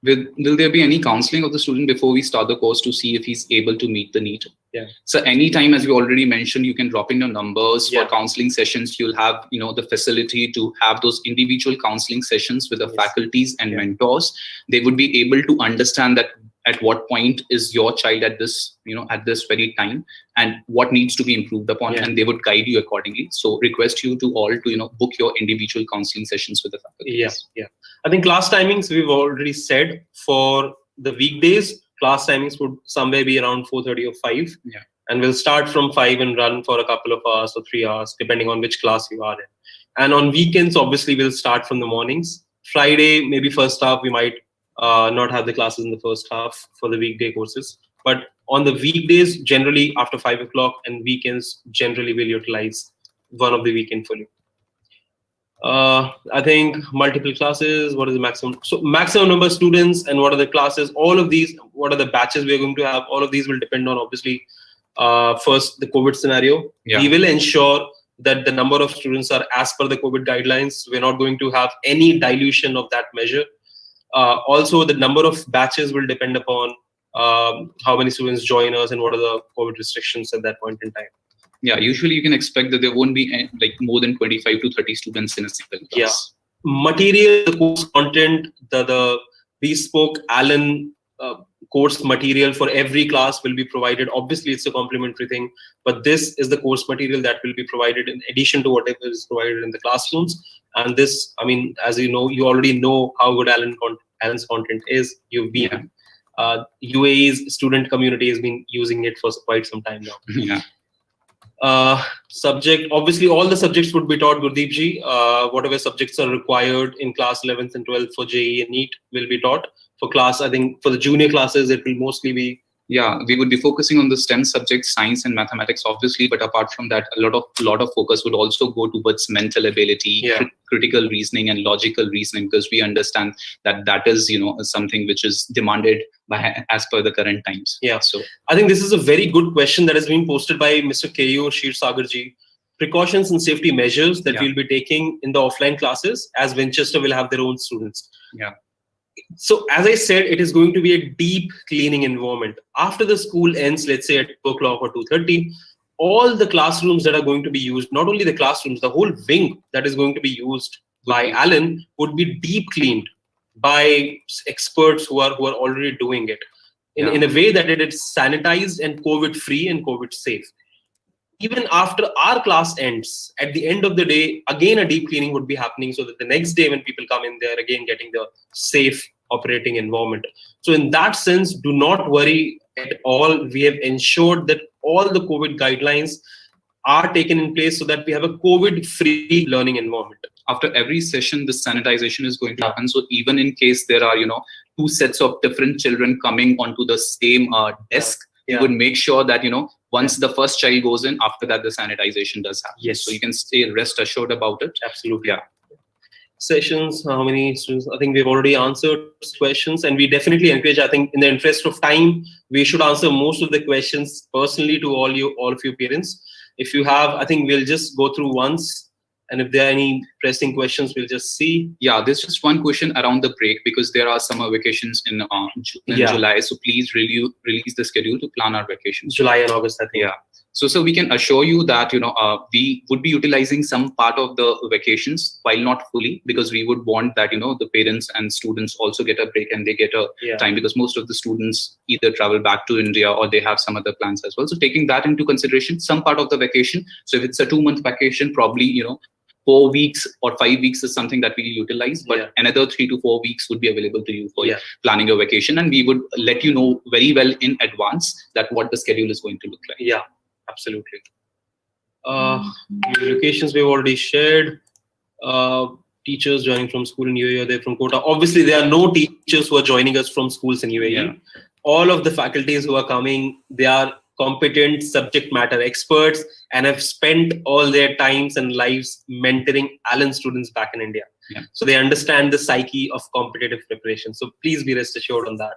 Will there be any counseling of the student before we start the course to see if he's able to meet the need? Yeah. So anytime, as we already mentioned, you can drop in your numbers for counseling sessions. You'll have, the facility to have those individual counseling sessions with the faculties and mentors. They would be able to understand that at what point is your child at this, at this very time, and what needs to be improved upon, and they would guide you accordingly. So request you to all to, book your individual counseling sessions with the faculties. Yeah. I think class timings, we've already said for the weekdays, class timings would somewhere be around 4:30 or 5. Yeah. And we'll start from 5 and run for a couple of hours or 3 hours, depending on which class you are in. And on weekends, obviously, we'll start from the mornings. Friday, maybe first half, we might not have the classes in the first half for the weekday courses. But on the weekdays, generally after 5 o'clock, and weekends, generally we'll utilize one of the weekend fully. I think multiple classes, what is the maximum? So maximum number of students and what are the classes, all of these, what are the batches we're going to have, all of these will depend on, obviously, first the COVID scenario. We will ensure that the number of students are as per the COVID guidelines. We're not going to have any dilution of that measure. Also, the number of batches will depend upon how many students join us and what are the COVID restrictions at that point in time. Yeah, usually you can expect that there won't be like more than 25 to 30 students in a single class. Material, the course content, the bespoke ALLEN course material for every class will be provided. Obviously, it's a complementary thing, but this is the course material that will be provided in addition to whatever is provided in the classrooms. And this, I mean, as you know, you already know how good ALLEN's content is. You've been, UAE's student community has been using it for quite some time now. Subject, obviously all the subjects would be taught, Gurdeep ji. Whatever subjects are required in class 11th and 12th for JEE and NEET will be taught. For class, I think for the junior classes, it will mostly be. Yeah, we would be focusing on the STEM subjects, science and mathematics, obviously. But apart from that, a lot of focus would also go towards mental ability, critical reasoning, and logical reasoning, because we understand that that is, something which is demanded by as per the current times. Yeah. So I think this is a very good question that has been posted by Mr. K.O. Shirsagar ji. Precautions and safety measures that we'll be taking in the offline classes, as Winchester will have their own students. Yeah. So as I said, it is going to be a deep cleaning environment. After the school ends, let's say at 2 o'clock or 2:30, all the classrooms that are going to be used, not only the classrooms, the whole wing that is going to be used by ALLEN would be deep cleaned by experts who are already doing it in a way that it is sanitized and COVID free and COVID safe. Even after our class ends, at the end of the day, again a deep cleaning would be happening, so that the next day when people come in, they're again getting the safe operating environment. So in that sense, do not worry at all. We have ensured that all the COVID guidelines are taken in place so that we have a COVID-free learning environment. After every session, the sanitization is going to happen. So even in case there are, two sets of different children coming onto the same desk, you would make sure that, once the first child goes in, after that, the sanitization does happen. Yes. So you can stay rest assured about it. Absolutely. Yeah. Sessions, how many students? I think we've already answered questions, and we definitely encourage, I think in the interest of time, we should answer most of the questions personally to all of you parents. If you have, I think we'll just go through once. And if there are any pressing questions, we'll just see. Yeah, there's just one question around the break, because there are summer vacations in June and July. So please release the schedule to plan our vacations. July and August, I think. Yeah. So we can assure you that, we would be utilizing some part of the vacations, while not fully, because we would want that, the parents and students also get a break and they get a time, because most of the students either travel back to India or they have some other plans as well. So taking that into consideration, some part of the vacation. So if it's a 2-month vacation, probably, 4 weeks or 5 weeks is something that we utilize, but another 3 to 4 weeks would be available to you for planning your vacation. And we would let you know very well in advance that what the schedule is going to look like. Yeah, absolutely. Locations we've already shared. Teachers joining from school in UAE, or they're from Kota. Obviously, there are no teachers who are joining us from schools in UAE. All of the faculties who are coming, they are competent subject matter experts and have spent all their times and lives mentoring ALLEN students back in India. Yeah. So they understand the psyche of competitive preparation. So please be rest assured on that.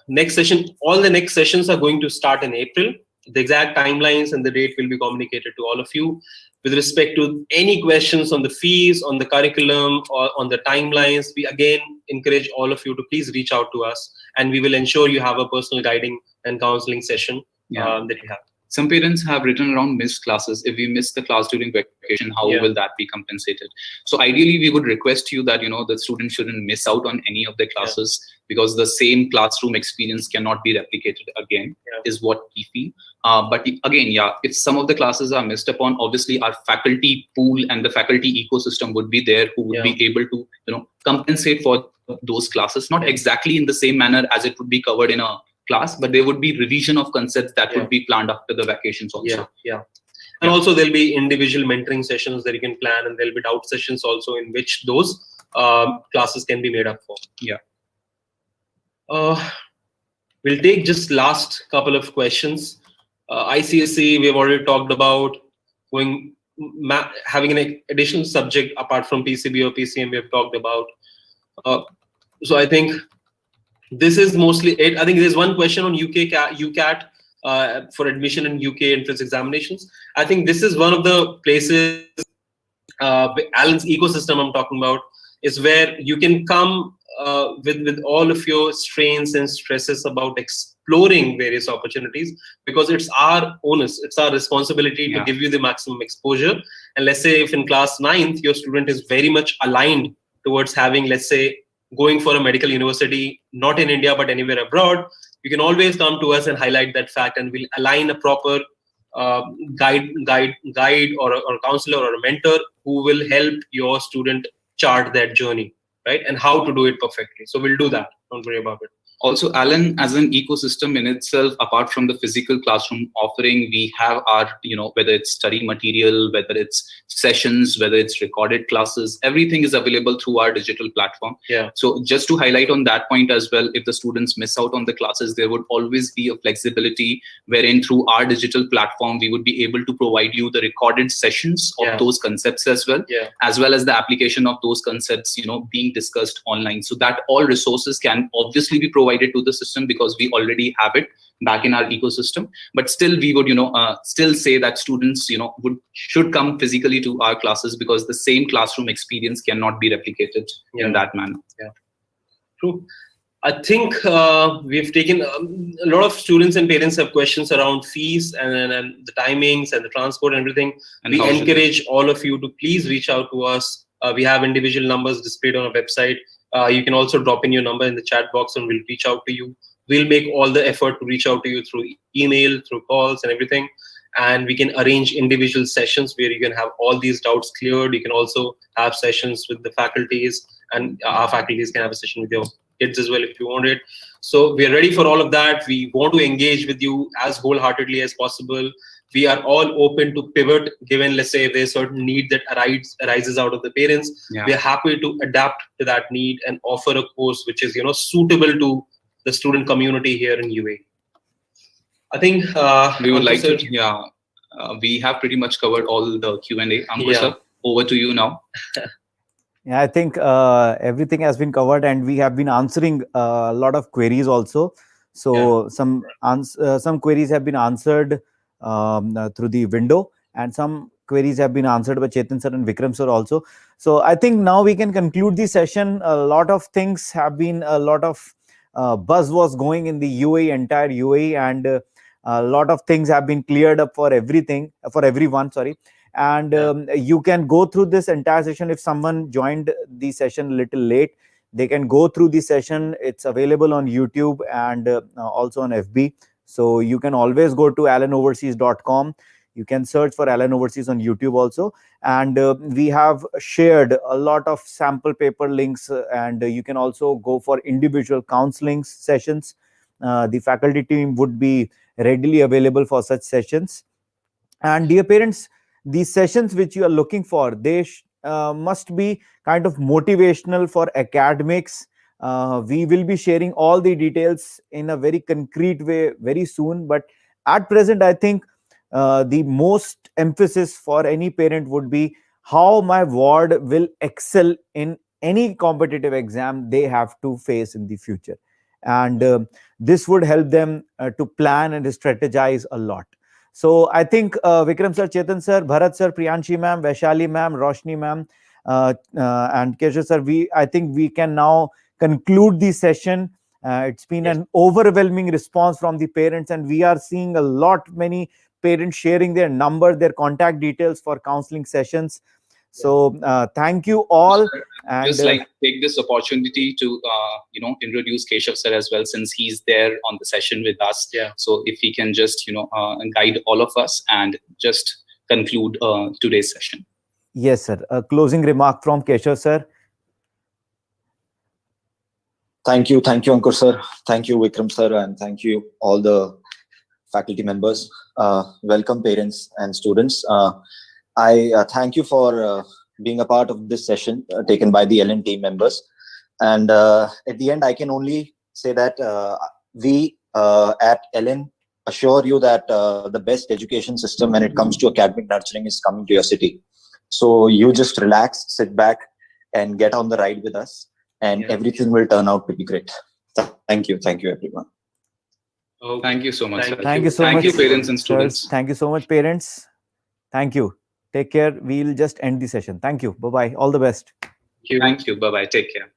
Next session, all the next sessions are going to start in April. The exact timelines and the date will be communicated to all of you. With respect to any questions on the fees, on the curriculum, or on the timelines, we again encourage all of you to please reach out to us, and we will ensure you have a personal guiding and counseling session that you have. Some parents have written around missed classes. If we miss the class during vacation, how will that be compensated? So ideally, we would request you that, the student shouldn't miss out on any of the classes, because the same classroom experience cannot be replicated again, is what we feel. But again, if some of the classes are missed upon, obviously our faculty pool and the faculty ecosystem would be there, who would be able to, compensate for those classes, not exactly in the same manner as it would be covered in a class, but there would be revision of concepts that would be planned after the vacations also. And also there'll be individual mentoring sessions that you can plan, and there'll be doubt sessions also in which those classes can be made up for. We'll take just last couple of questions. ICSE, we've already talked about. Having an additional subject apart from PCB or PCM, we have talked about. So I think this is mostly it. I think there's one question on UCAT for admission in UK entrance examinations. I think this is one of the places, ALLEN's ecosystem I'm talking about, is where you can come with all of your strains and stresses about exploring various opportunities, because it's our onus, it's our responsibility to give you the maximum exposure. And let's say if in class 9th, your student is very much aligned towards having, let's say, going for a medical university, not in India, but anywhere abroad, you can always come to us and highlight that fact, and we'll align a proper guide or a counselor or a mentor who will help your student chart that journey, right? And how to do it perfectly. So we'll do that. Don't worry about it. Also, ALLEN as an ecosystem in itself, apart from the physical classroom offering, we have our, whether it's study material, whether it's sessions, whether it's recorded classes, everything is available through our digital platform. So just to highlight on that point as well, if the students miss out on the classes, there would always be a flexibility wherein through our digital platform, we would be able to provide you the recorded sessions of those concepts as well as the application of those concepts, being discussed online. So that all resources can obviously be provided to the system, because we already have it back in our ecosystem. But still, we would still say that students should come physically to our classes, because the same classroom experience cannot be replicated in that manner. True. I think we've taken a lot of students and parents have questions around fees and the timings and the transport and everything. And we encourage all of you to please reach out to us. We have individual numbers displayed on our website. You can also drop in your number in the chat box and we'll reach out to you. We'll make all the effort to reach out to you through email, through calls and everything. And we can arrange individual sessions where you can have all these doubts cleared. You can also have sessions with the faculties, and our faculties can have a session with your kids as well if you want it. So we are ready for all of that. We want to engage with you as wholeheartedly as possible. We are all open to pivot, given, let's say, if there's a certain need that arises out of the parents. We are happy to adapt to that need and offer a course which is, suitable to the student community here in UAE. I think we would like to, we have pretty much covered all the Q&A. Ankur sir, over to you now. Yeah, I think everything has been covered, and we have been answering a lot of queries also. So some queries have been answered through the window, and some queries have been answered by Chetan sir and Vikram sir also. So I think now we can conclude the session. A lot of things have been, a lot of buzz was going in the UAE, entire UAE, and a lot of things have been cleared up for everyone. Sorry. And you can go through this entire session. If someone joined the session a little late, they can go through the session. It's available on YouTube and also on FB. So you can always go to allenoverseas.com. You can search for ALLEN Overseas on YouTube also. And we have shared a lot of sample paper links, and you can also go for individual counseling sessions. The faculty team would be readily available for such sessions. And dear parents, these sessions which you are looking for, they must be kind of motivational for academics, We will be sharing all the details in a very concrete way very soon. But at present, I think the most emphasis for any parent would be how my ward will excel in any competitive exam they have to face in the future. And this would help them to plan and strategize a lot. So I think Vikram sir, Chetan sir, Bharat sir, Priyanshi ma'am, Vaishali ma'am, Roshni ma'am, and Keshav sir, I think we can now conclude the session. It's been an overwhelming response from the parents, and we are seeing many parents sharing their number, their contact details for counseling sessions. So thank you all. And just like take this opportunity to introduce Keshav sir as well, since he's there on the session with us. So if he can just guide all of us and just conclude today's session. Yes, sir. A closing remark from Keshav sir. Thank you, Ankur sir. Thank you, Vikram sir, and thank you all the faculty members. Welcome, parents and students. I thank you for being a part of this session taken by the ALLEN team members. And at the end, I can only say that we at ALLEN assure you that the best education system when it comes to academic nurturing is coming to your city. So you just relax, sit back, and get on the ride with us, and everything will turn out to be great. Thank you, everyone. Thank you so much. Thank you so much. Thank you, parents and students. Sirs, thank you so much, parents. Thank you. Take care. We'll just end the session. Thank you. Bye-bye. All the best. Thank you. Bye-bye. Take care.